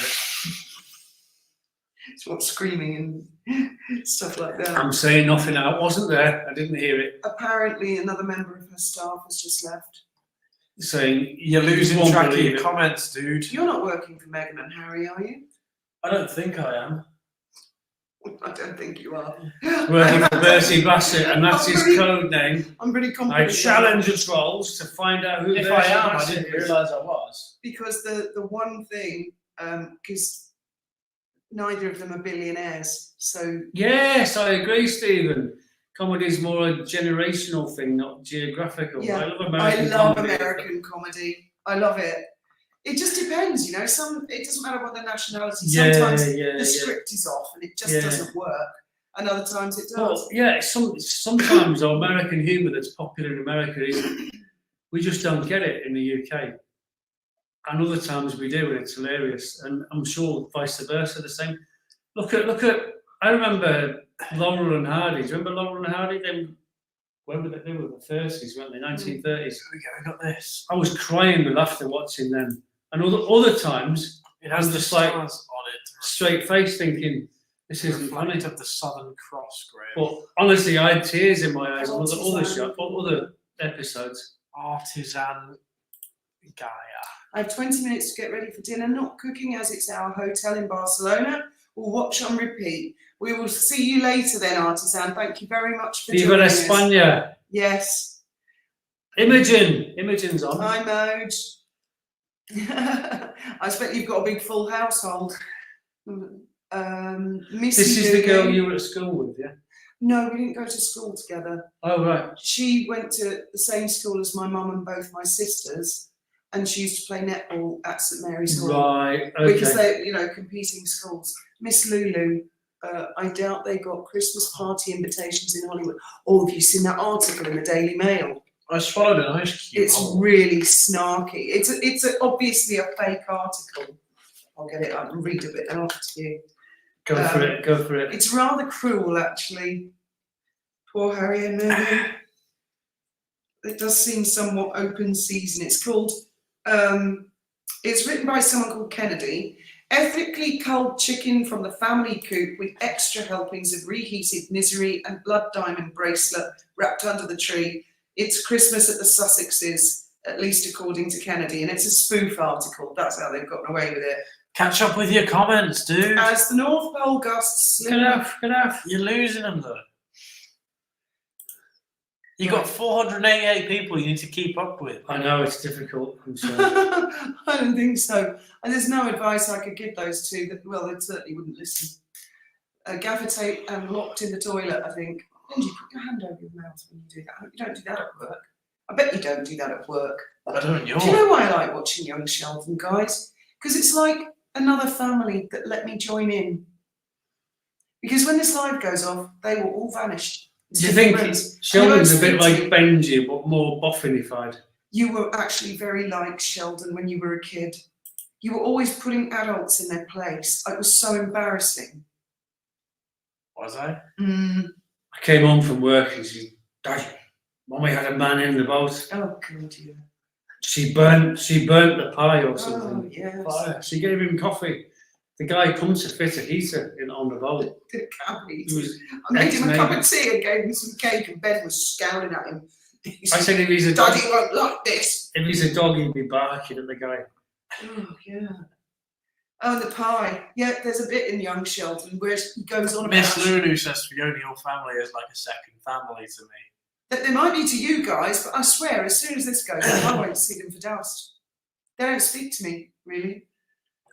It's what, screaming and stuff like that. I'm saying nothing. I wasn't there. I didn't hear it. Apparently, another member of her staff has just left. Saying You're losing won't track of believe your it. comments, dude. You're not working for Meghan and Harry, are you? I don't think I am. I don't think you are. Working for Bertie Bassett, and that's his code name. I'm pretty I confident. challenge the trolls to find out who If Bertie I am, I Bassett didn't is. realise I was. Because the one thing, because neither of them are billionaires, so Yes, I agree, Stephen. Comedy's more a generational thing, not geographical. Yeah, I love American I love comedy. American comedy. I love it. It just depends, you know. It doesn't matter what the nationality. Yeah, Sometimes yeah, the yeah. script is off and it just Yeah. doesn't work, and other times it Well, does. yeah, sometimes the American humour that's popular in America is we just don't get it in the UK, and other times we do, and it's hilarious. And I'm sure vice versa, the same. Look at. I remember Laurel and Hardy. Do you remember Laurel and Hardy? When were they were the 30s, weren't they? 1930s. There we go, I got this. I was crying with laughter watching them, and other times It has I'm the just like stars on it. straight face thinking this isn't funny. Reflect of the Southern Cross, Graham. But honestly, I had tears in my eyes on other Artisan. other episodes. Artisan Gaia. I have 20 minutes to get ready for dinner. Not cooking as it's our hotel in Barcelona. We'll watch on repeat. We will see you later then, Artisan. Thank you very much for Viva joining us. España! Yes. Imogen's on. Hi, Moj. I expect you've got a big full household. Missy This is the girl Lulu. you were at school with, yeah? No, we didn't go to school together. Oh, right. She went to the same school as my mum and both my sisters, and she used to play netball at St Mary's Hall. Right, okay. Because they're, competing schools. Miss Lulu, I doubt they got Christmas party invitations in Hollywood. Oh, have you seen that article in the Daily Mail? I swallowed an ice cube. It's really snarky. It's obviously a fake article. I'll get it up and read a bit after you. Go for it, go for it. It's rather cruel, actually. Poor Harry and Meghan. It does seem somewhat open season. It's called, it's written by someone called Kennedy. Ethically culled chicken from the family coop with extra helpings of reheated misery and blood diamond bracelet wrapped under the tree. It's Christmas at the Sussexes, at least according to Kennedy, and it's a spoof article. That's how they've gotten away with it. Catch up with your comments, dude. As the North Pole gusts slip Get off. You're losing them, though. You've got 488 people you need to keep up with. I know, it's difficult. I'm sorry. I don't think so. And there's no advice I could give those two. That, well, they certainly wouldn't listen. Gaffer tape and locked in the toilet, I think. Lindsay, put your hand over your mouth when you do that. I hope you don't do that at work. I bet you don't do that at work. I don't know. Do you know why I like watching Young Sheldon, guys? Because it's like another family that let me join in. Because when this live goes off, they will all vanish. Do you think Sheldon's a bit You like won't Benji, but more boffinified? You were actually very like Sheldon when you were a kid. You were always putting adults in their place. It was so embarrassing. Was I? I came home from work and Dad, Mummy had a man in the boat. Oh, God, yeah. She burnt the pie or Oh, something. yes. Fire. She gave him coffee. The guy comes to fit a heater on the boat. The cabbage. He was I made him a ex-mate. cup of tea and gave him some cake, and Ben was scowling at him. He I said, said if he's a dog, Daddy won't like this. if he's a dog, he'd be barking at the guy. Oh, yeah. Oh, the pie. Yeah, there's a bit in Young Sheldon where he goes on about Miss Lulu says Fiona, your family is like a second family to me. that they might be to you guys, but I swear, as soon as this goes on, I won't see them for dust. They don't speak to me, really.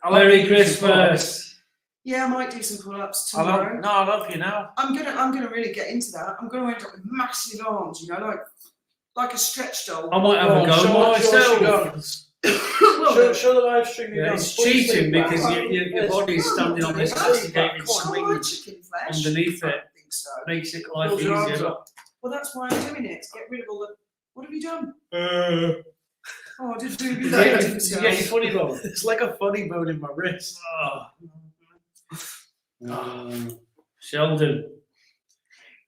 Merry Christmas. Yeah, I might do some pull-ups I tomorrow. love you now. I'm gonna really get into that. I'm gonna end up with massive arms, like like a stretch doll. I might have a go myself. Show the live stream. Yeah, it's cheating because your body's standing on this complicated Oh, swing like chicken flesh. underneath I it. don't think so. Makes it life Close your arms easier. up. Well, that's why I'm doing it, to get rid of all the. What have you done? Oh, I did do You that. get your funny bone. It's like a funny bone in my wrist. Sheldon.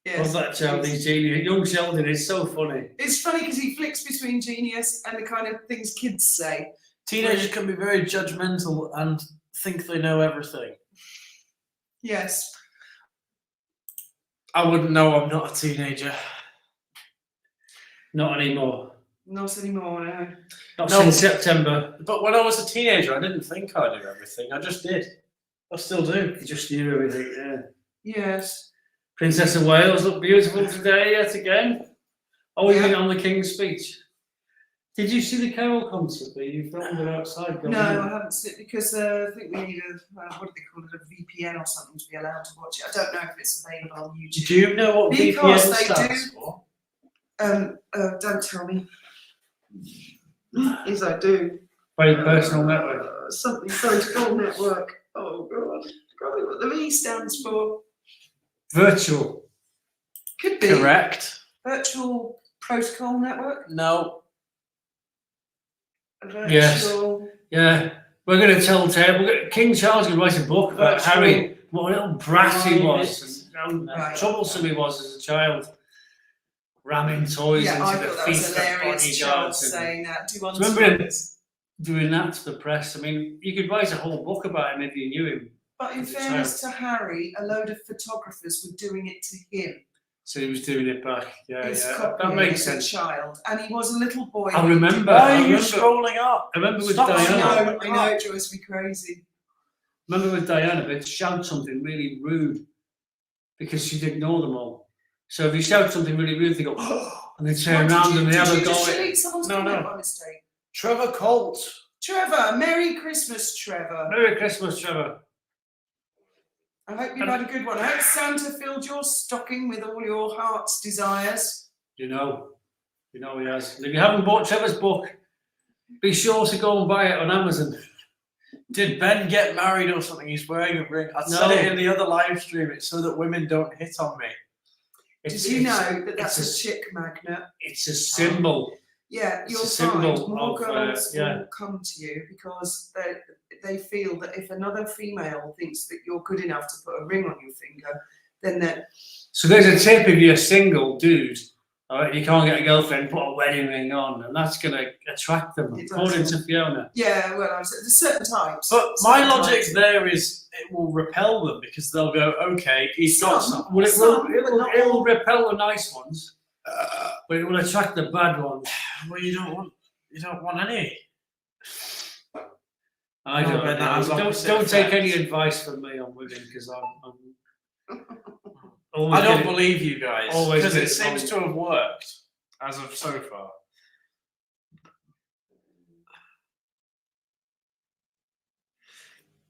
Yes. Love that child, he's genius. Young Sheldon is so funny. It's funny because he flicks between genius and the kind of things kids say. Teenagers can be very judgmental and think they know everything. Yes. I wouldn't know. I'm not a teenager. Not anymore. Not anymore, no. Not No. since September. But when I was a teenager, I didn't think I knew everything. I just did. I still do. You just knew everything, yeah. Yes. Princess of Wales looked beautiful today yet again. Oh, Yeah. even on the King's speech. Did you see the Carol concert where you filmed it outside? No, I haven't seen it because I think we need what do they call it, a VPN or something to be allowed to watch it. I don't know if it's available on YouTube. Do you know what Because VPN they stands do- for? Don't tell me. Yes, I do. Very personal network. Something protocol network. Oh God, probably what the V stands for. Virtual. Could be Correct. virtual protocol network. No. Yes. Virtual. Yeah. We're going to tell tale. King Charles will write a book about Virtual. Harry, what a little brat he was, Private. and how Right. troublesome he was as a child. Ramming toys Yeah, I into the thought that was feet of hilarious. Charles bodyguards and saying that. Do you want Remember to? him? doing that to the press. I mean, you could write a whole book about him if you knew him. But in As a fairness to Harry, a load of photographers were doing it to him. So he was doing it back. Yeah, He's yeah. copying That makes as a sense. child, and he was a little boy. I remember. Why I are you remember, scrolling up? I remember with Stop Diana. I know, it drives me crazy. Remember with Diana, they'd shout something really rude because she'd ignore them all. So if you shout something really rude, they go, and they turn around and they have a Did you go just at delete someone's No, comment no. by mistake? Trevor Colt. Trevor, Merry Christmas, Trevor. Merry Christmas, Trevor. I hope you've had a good one. I hope Santa filled your stocking with all your heart's desires. You know he has. And if you haven't bought Trevor's book, be sure to go and buy it on Amazon. Did Ben get married or something? He's wearing a ring. I No. said it in the other live stream. It's so that women don't hit on me. Did you know that that's it's a chick magnet? It's a symbol. Yeah, It's you'll a find symbol more of, girls yeah. will come to you because they feel that if another female thinks that you're good enough to put a ring on your finger, then that So there's a tip if you're a single dude, all right, you can't get a girlfriend, put a wedding ring on, and that's going to attract them, It according does. to Fiona. yeah, well, there's certain types. But my Certain logic types. there is it will repel them because they'll go, okay, he's got Some. some. Well, Some, but not it'll all. repel the nice ones, but it will attract the bad ones. Well, you don't want any. I No, don't but that has know. opposite Don't take any effects. advice from me on women because I'm I always don't getting- believe you guys always because it get seems wrong. to have worked as of so far.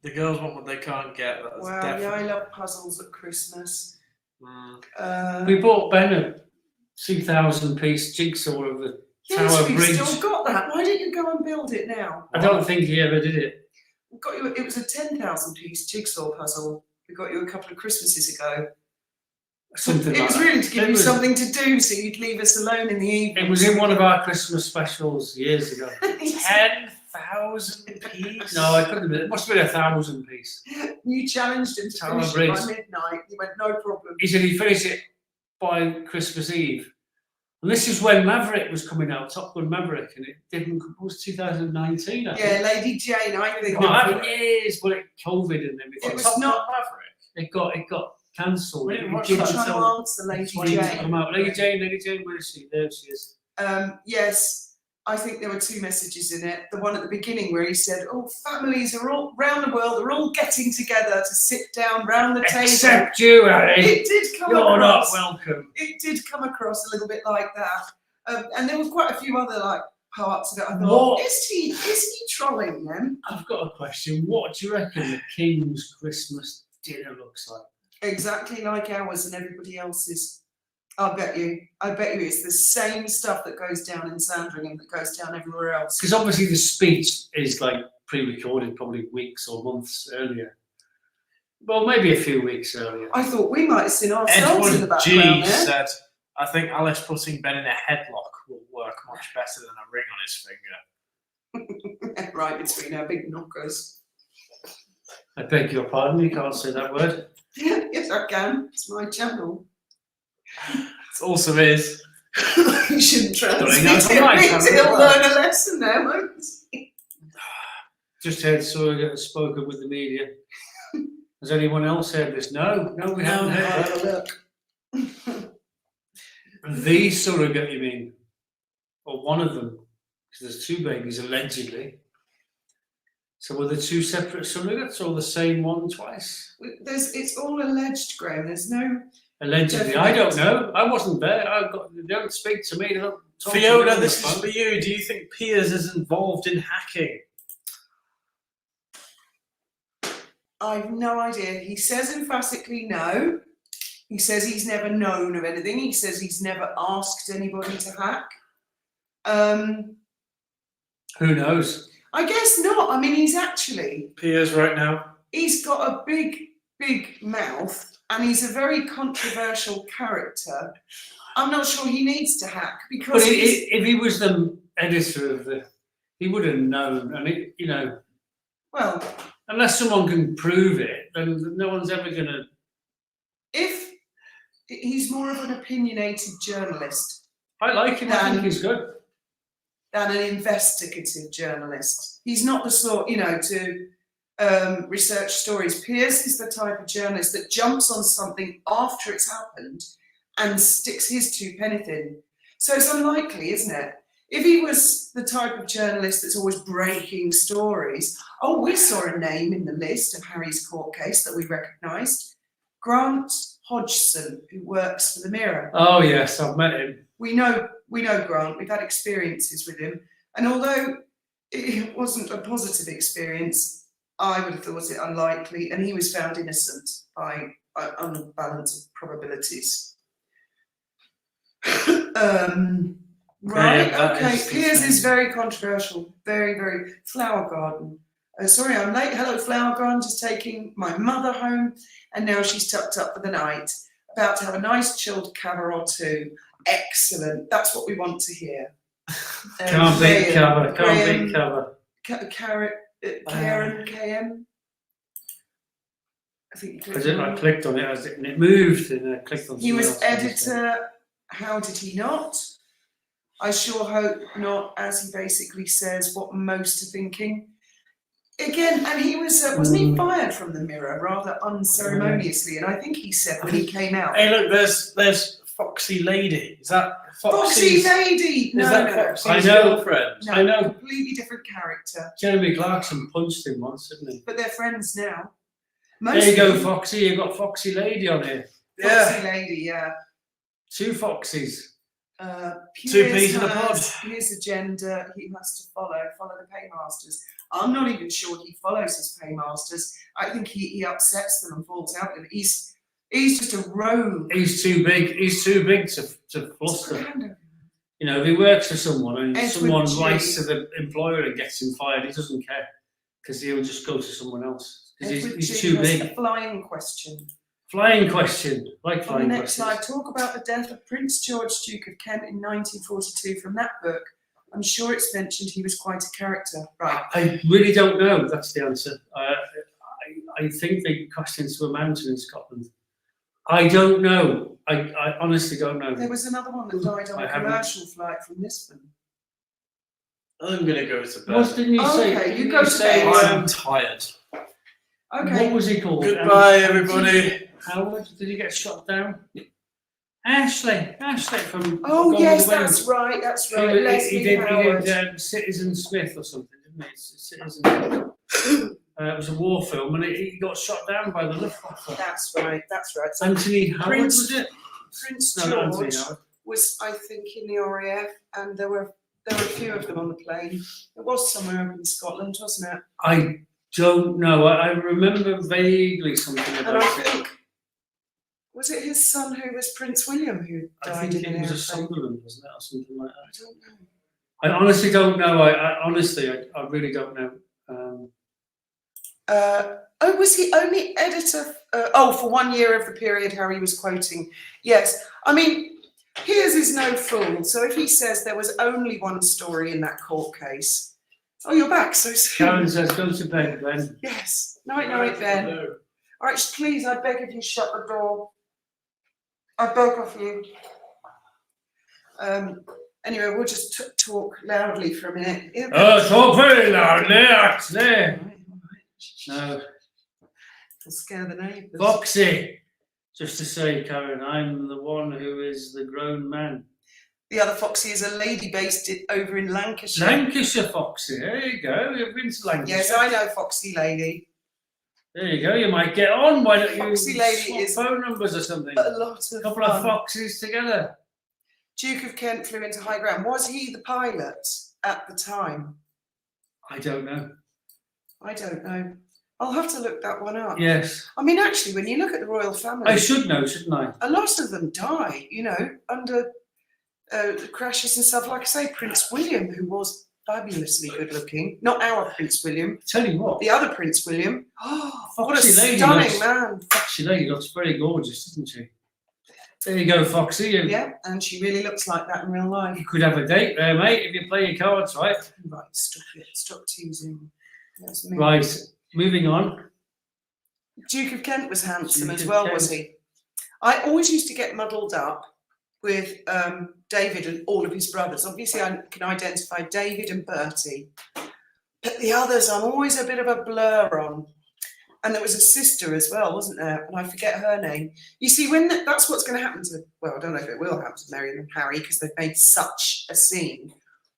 The girls want what they can't get. That's Wow, definitely. yeah, I love puzzles at Christmas. Mm. We bought Ben a 2,000-piece jigsaw of the Yes, Tower we've Bridge. still got that. Why don't you go and build it now? I don't think he ever did it. We got you. It was a 10,000-piece jigsaw puzzle. We got you a couple of Christmases ago. Something It like was that. really to give It you was- something to do, so you'd leave us alone in the evening. It was in one of our Christmas specials years ago. 10,000 piece. No, I couldn't have been. It must have been 1,000-piece. You challenged him to Tower finish it Bridge. by midnight. He went, no problem. He said he'd finish it by Christmas Eve. And this is when Maverick was coming out, Top Gun Maverick, and it didn't. It was 2019, I think. Yeah, Lady Jane, I think. No, it is, but COVID and everything. It was Top not- Gun Maverick. It got cancelled. We didn't It watch didn't that Try until to answer Lady 20 to Jane. come out. Lady Jane, where is she? There she is. Yes, I think there were two messages in it. The one at the beginning where he said, "Oh, families are all around the world. They're all getting together to sit down round the table." Except you, Harry. It did come You're not across. welcome. It did come across a little bit like that, and there were quite a few other like parts of it. I thought, What? is he trolling them? I've got a question. What do you reckon the King's Christmas dinner looks like? Exactly like ours and everybody else's. I bet you it's the same stuff that goes down in Sandringham that goes down everywhere else. Because obviously the speech is like pre-recorded, probably weeks or months earlier. Well, maybe a few weeks earlier. I thought we might have seen ourselves in the Edward background G there. said, I think Alice putting Ben in a headlock will work much better than a ring on his finger. Right between our big knockers. I beg your pardon, you can't say that word. Yes, I can. It's my channel. It also is. You shouldn't transmit that's it. right, He'll learn a lesson there, won't he? Just heard Surrogate has spoken with the media. Has anyone else heard this? No, we haven't heard that. Look. The surrogate, you mean? Or one of them? Because there's two babies, allegedly. So were the two separate surrogates or the same one twice? It's all alleged, Graham. There's no. Allegedly, I don't know. I wasn't there. They don't speak to me. They don't talk to me Fiona, on the this is phone. for you. Do you think Piers is involved in hacking? I've no idea. He says emphatically no. He says he's never known of anything. He says he's never asked anybody to hack. Who knows? I guess not. I mean, Piers right now. he's got a big mouth and he's a very controversial character. I'm not sure he needs to hack But because if he was the editor of he would have known. And well, unless someone can prove it, then no one's ever going to. if he's more of an opinionated journalist I like him. I think he's good. than an investigative journalist. He's not the sort, to research stories. Piers is the type of journalist that jumps on something after it's happened and sticks his two pennies in. So it's unlikely, isn't it? If he was the type of journalist that's always breaking stories, we saw a name in the list of Harry's court case that we recognised. Grant Hodgson, who works for the Mirror. Oh yes, I've met him. We know Grant, we've had experiences with him, and although it wasn't a positive experience, I would have thought it unlikely, and he was found innocent by on a balance of probabilities. Right, okay, Piers is very controversial, very Flower Garden. Sorry, I'm late. Hello, Flower Garden, just taking my mother home, and now she's tucked up for the night, about to have a nice chilled cava or two. Excellent. That's what we want to hear. Can't beat cover. Can't beat cover. Karen KM. I think you clicked on I it. clicked on it and it moved, and I clicked on. He was something else. editor. How did he not? I sure hope not, as he basically says what most are thinking. Again, and he was, wasn't he fired from the Mirror rather unceremoniously? And I think he said when he came out. Hey, look, there's Foxy Lady. Is that Foxy Foxy's? Lady! Is No, that no. Foxy's I know. girlfriend? No, I know. completely different character. Jeremy Clarkson punched him once, didn't he? But they're friends now. There you go, Foxy. You've got Foxy Lady on here. Foxy Lady, yeah. Two Foxies. Two peas in a pod. His agenda, he has to follow the paymasters. I'm not even sure he follows his paymasters. I think he upsets them and falls out with them. He's just a rogue. He's too big. He's too big to fluster. If he works for someone and Edward someone G. writes to the employer and gets him fired, he doesn't care because he'll just go to someone else because he's too big. A flying question. Flying question, like On the flying next questions. slide, talk about the death of Prince George, Duke of Kent in 1942 from that book. I'm sure it's mentioned he was quite a character. Right. I really don't know. That's the answer. I think they crashed into a mountain in Scotland. I don't know. I honestly don't know. There was another one that died on I a haven't. commercial flight from Lisbon. I'm gonna go to bed. What didn't you say? Okay, you Didn't go to say, bed. I'm tired. Okay. What was he called? Goodbye, everybody. Howard? Did he get shot down? Ashley from. Oh Gone with yes, the Wind. that's right. That's right. He Leslie did Howard. Citizen Smith or something, didn't he? Citizen. It was a war film, and he got shot down by the Luftwaffe. That's right. That's right. So Anthony Howard, Prince- was it? Prince No, not Anthony George Howard. was, I think, in the RAF, and there were a few of them on the plane. It was somewhere up in Scotland, wasn't it? I don't know. I remember vaguely something And about I it. think Was it his son who was Prince William who I died think in it an was a airplane? Sunderland, wasn't it, or something like that. I don't know. I honestly don't know. I honestly, I really don't know. Was he only editor? For 1 year of the period Harry was quoting. Yes. I mean, Piers is no fool. So if he says there was only one story in that court case, oh, you're back so soon. Karen says, go to bed, Ben. Yes. Night, Ben. All right, please, I beg of you, shut the door. I beg of you. Anyway, we'll just talk loudly for a minute. Talk very loudly, actually. No. It'll scare the neighbours. Foxy. Just to say, Karen, I'm the one who is the grown man. The other Foxy is a lady based over in Lancashire. Lancashire Foxy. There you go. You've been to Lancashire. Yes, I know Foxy Lady. There you go. You might get on. Why don't you Foxy Lady swap is phone numbers or something? A lot of A couple fun. of foxes together. Duke of Kent flew into high ground. Was he the pilot at the time? I don't know. I don't know. I'll have to look that one up. Yes. I mean, actually, when you look at the royal family, I should know, shouldn't I? a lot of them die, under crashes and stuff. Like I say, Prince William, who was fabulously good looking. Not our Prince William, Tell you what. the other Prince William. Oh, what a Foxy lady stunning looks- man. Foxy lady looks very gorgeous, doesn't she? There you go, Foxy. Yeah, and she really looks like that in real life. You could have a date there, mate, if you play your cards right. Right, stop it. Stop teasing. That's me. Right, moving on. Duke of Kent was handsome Duke as of well, Kent. was he? I always used to get muddled up with David and all of his brothers. Obviously, I can identify David and Bertie, but the others I'm always a bit of a blur on. And there was a sister as well, wasn't there? And I forget her name. You see, that's what's going to happen to, well, I don't know if it will happen to Meghan and Harry because they've made such a scene.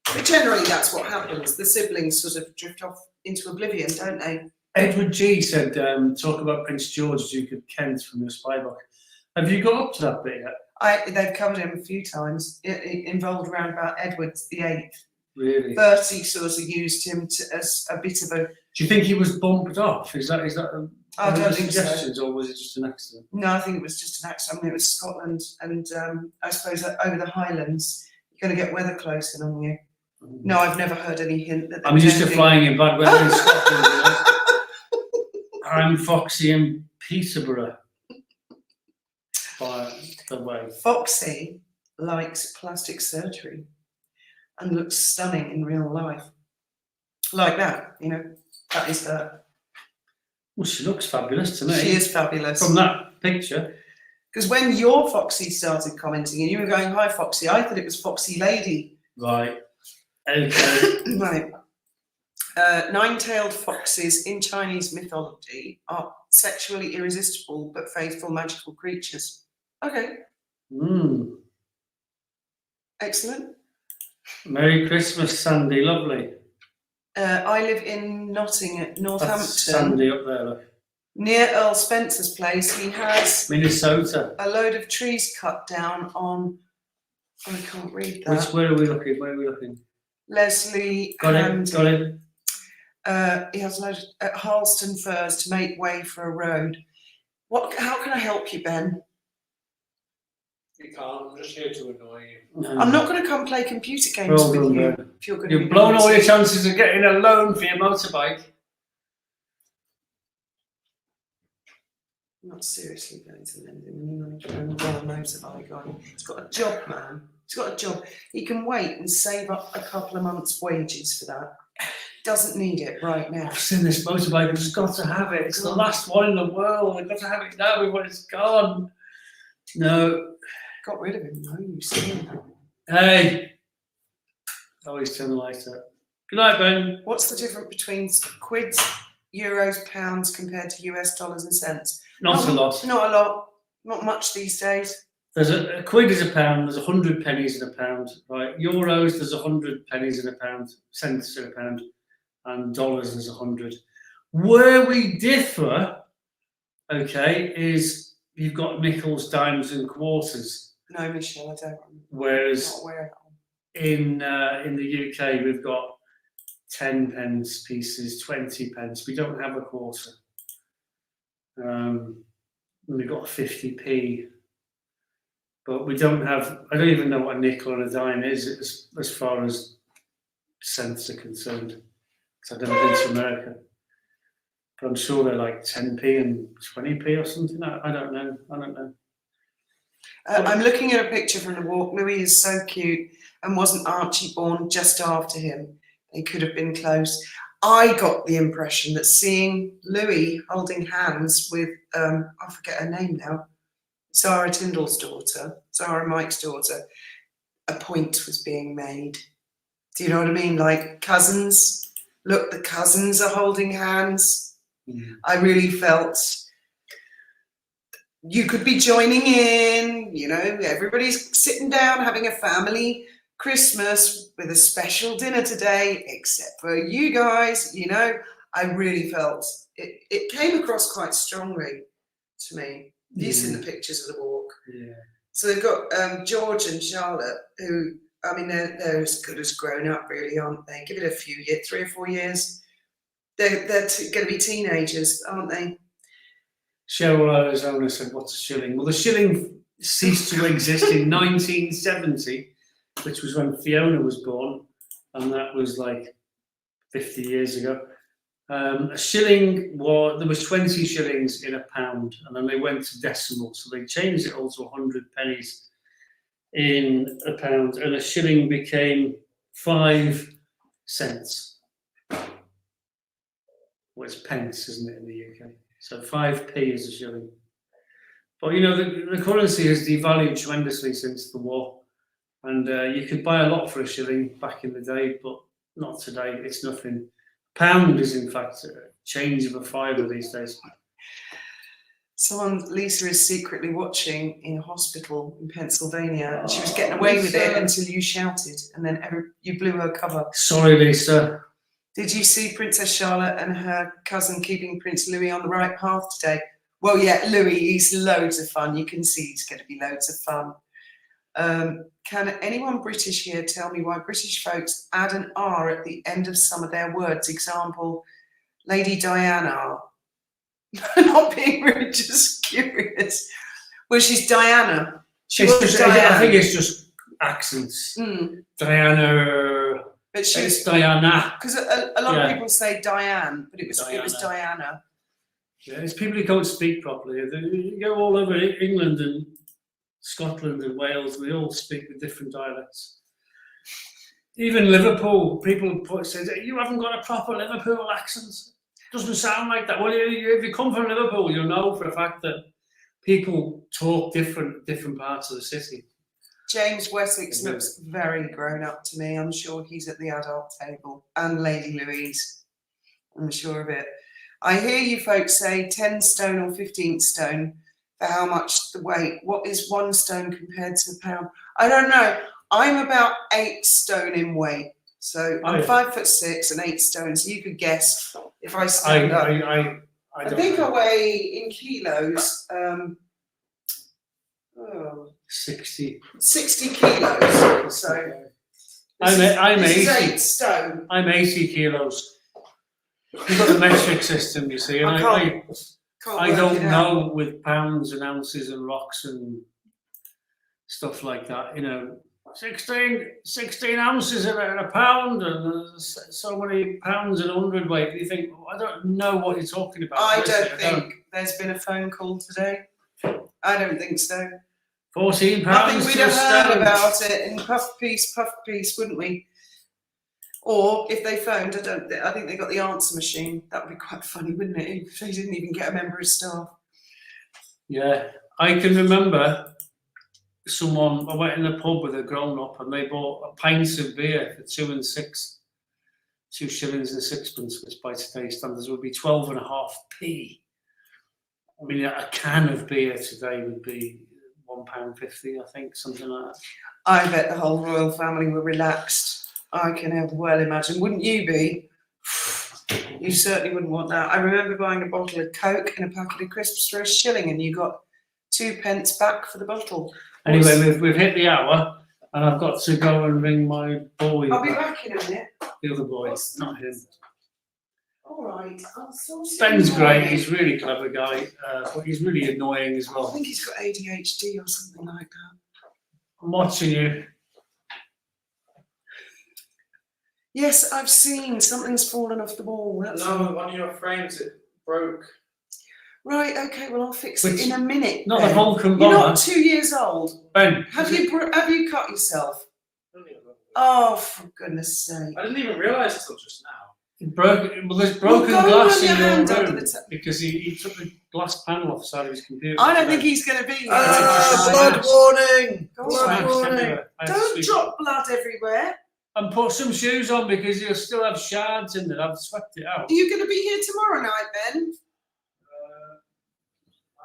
But generally, that's what happens. The siblings sort of drift off into oblivion, don't they? Edward G said, talk about Prince George, Duke of Kent from your spy book. Have you got up to that bit yet? They've covered him a few times. It involved around about Edward VIII. Really? Bertie sort of used him as a bit of a. Do you think he was bumped off? Is that I one don't of the think so. suggestions, or was it just an accident? No, I think it was just an accident. I mean, it was Scotland, and I suppose that over the Highlands, you're going to get weather close in on you. No, I've never heard any hint that. I'm used to flying in bad weather in Scotland. I'm Foxy in Peterborough, by the way. Foxy likes plastic surgery and looks stunning in real life. Like that, that is her. Well, she looks fabulous to me. She is fabulous. From that picture. Because when your Foxy started commenting and you were going, hi, Foxy, I thought it was Foxy Lady. Right. Okay. Right. Nine-tailed foxes in Chinese mythology are sexually irresistible but faithful magical creatures. Okay, excellent. Merry Christmas, Sandy. Lovely. I live in Nottingham, Northampton. That's Sandy up there, look. Near Earl Spencer's place. He has Minnesota. a load of trees cut down on. I can't read that. Where are we looking? Where are we looking? Leslie. Got Handy. it. Got it. He has a load at Harleston Firs to make way for a road. How can I help you, Ben? You can't. I'm just here to annoy you. I'm not going to come play computer games Well with done, you. Ben. If you're going to You've be blown all naughty. your chances of getting a loan for your motorbike. I'm not seriously going to lend him any money for a motorbike on. He's got a job, man. He's got a job. He can wait and save up a couple of months' wages for that. Doesn't need it right now. I've seen this motorbike. I've just got to have it. It's the last one in the world. I've got to have it now before it's gone. No. Got rid of him, no, you see him. Hey. Always turn the lights up. Good night, Ben. What's the difference between quids, euros, pounds compared to US dollars and cents? Not a lot. Not a lot. Not much these days. There's a quid is a pound. There's 100 pennies in a pound. Right. Euros. There's 100 pennies in a pound. Cents in a pound. And dollars there's 100. Where we differ, okay, is you've got nickels, dimes, and quarters. No, Michelle, I don't. I'm Whereas not aware of in the UK we've got 10 pence pieces, 20 pence. We don't have a quarter. and we got a 50p. But we don't have, I don't even know what a nickel or a dime is as far as cents are concerned. Because I've never been to America. But I'm sure they're like 10p and 20p or something. I don't know. I'm looking at a picture from the walk. Louis is so cute. And wasn't Archie born just after him? They could have been close. I got the impression that seeing Louis holding hands with, I forget her name now, Zara Tyndall's daughter, Zara Mike's daughter, a point was being made. Do you know what I mean? Like cousins. Look, the cousins are holding hands. I really felt you could be joining in, you know, everybody's sitting down having a family Christmas with a special dinner today, except for you guys, you know. I really felt it came across quite strongly to me. You've seen the pictures of the walk. Yeah. So they've got George and Charlotte, who, I mean, they're as good as grown up, really, aren't they? Give it a few years, 3 or 4 years. They're going to be teenagers, aren't they? Cheryl Arizona said, "What's a shilling?" Well, the shilling ceased to exist in 1970, which was when Fiona was born, and that was like 50 years ago. A shilling there was 20 shillings in a pound, and then they went to decimal, so they changed it all to 100 pennies in a pound, and a shilling became 5 cents. Well, it's pence, isn't it, in the UK? So 5p is a shilling. But you know, the currency has devalued tremendously since the war, and you could buy a lot for a shilling back in the day, but not today. It's nothing. Pound is in fact a change of a fiver these days. Lisa is secretly watching in a hospital in Pennsylvania, and she was getting away with it until you shouted, and then you blew her cover. Sorry, Lisa. Did you see Princess Charlotte and her cousin keeping Prince Louis on the right path today? Well, yeah, Louis, he's loads of fun. You can see he's going to be loads of fun. Can anyone British here tell me why British folks add an R at the end of some of their words? Example, Lady Diana. Not being rude, just curious. Well, she's Diana. I think it's just accents. Diana. But it's Diana. Because a lot of people say Diane, but it was Diana. Yeah, it's people who can't speak properly. You go all over England and Scotland and Wales, they all speak with different dialects. Even Liverpool, people say, "You haven't got a proper Liverpool accent. Doesn't sound like that." Well, if you come from Liverpool, you'll know for a fact that people talk different parts of the city. James Wessex looks very grown up to me. I'm sure he's at the adult table. And Lady Louise, I'm sure of it. I hear you folks say 10 stone or 15 stone for how much the weight. What is 1 stone compared to a pound? I don't know. I'm about 8 stone in weight. So I'm 5'6" and 8 stone. So you could guess if I stand up. I think I weigh in kilos. 60 kilos. So I'm 80. 8 stone. I'm 80 kilos. You've got the metric system, you see, and I don't know with pounds and ounces and rocks and stuff like that. You know, 16 ounces in a pound, and so many pounds in 100 weight. You think, I don't know what you're talking about. I don't think there's been a phone call today. I don't think so. 14 pounds. I think we'd have heard about it in puff piece, wouldn't we? Or if they phoned, I think they got the answer machine. That would be quite funny, wouldn't it? If they didn't even get a member of staff. Yeah, I can remember I went in a pub with a grown up and they bought a pint of beer for 2 and 6. 2 shillings and 6pence, which by today's standards would be 12.5p. I mean, a can of beer today would be £1.50, I think, something like that. I bet the whole royal family were relaxed. I can well imagine. Wouldn't you be? You certainly wouldn't want that. I remember buying a bottle of Coke and a packet of crisps for £1 shilling, and you got 2 pence back for the bottle. Anyway, we've hit the hour, and I've got to go and ring my boy. I'll be back in a minute. The other boy, not him. All right, I'll sort it Ben's out. great. He's a really clever guy, but he's really annoying as I well. think he's got ADHD or something like that. I'm watching you. Yes, I've seen something's fallen off the wall. That's No, one of your frames, it broke. right. Okay, well I'll fix it Which- in a minute. Not the Ben. Vulcan You're bomber. not 2 years old. Ben, Have you cut yourself? I don't even know. Oh, for goodness sake! I didn't even realise until just now. well, there's broken Well, go glass run in your your hand under room the because he took the glass panel off the side of his computer. I don't think he's going to be here. Ah, blood warning! Go on. Don't Don't drop blood everywhere. And put some shoes on because you'll still have shards in there. I've swept it out. Are you going to be here tomorrow night, Ben?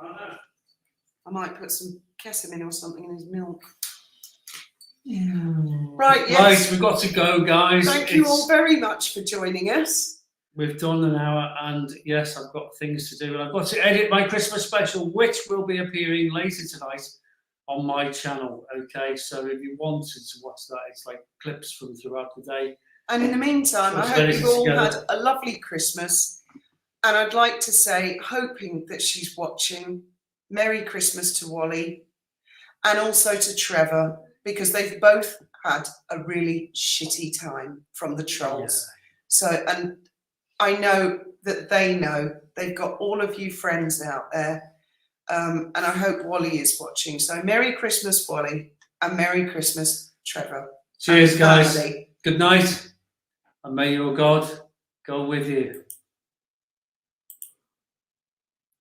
I don't know. I might put some ketamine or something in his milk. Right, yes. Right, we've got to go, guys. Thank you all very much for joining us. We've done an hour, and yes, I've got things to do, and I've got to edit my Christmas special, which will be appearing later tonight on my channel. Okay, so if you wanted to watch that, it's like clips from throughout the day. And in the meantime, I Let's hope edit you've it all had together. a lovely Christmas. And I'd like to say, hoping that she's watching, Merry Christmas to Wally and also to Trevor, because they've both had a really shitty time from the trolls. So, and I know that they know they've got all of you friends out there. And I hope Wally is watching. So Merry Christmas, Wally, and Merry Christmas, Trevor. Cheers, and guys. family. Good night, and may your God go with you.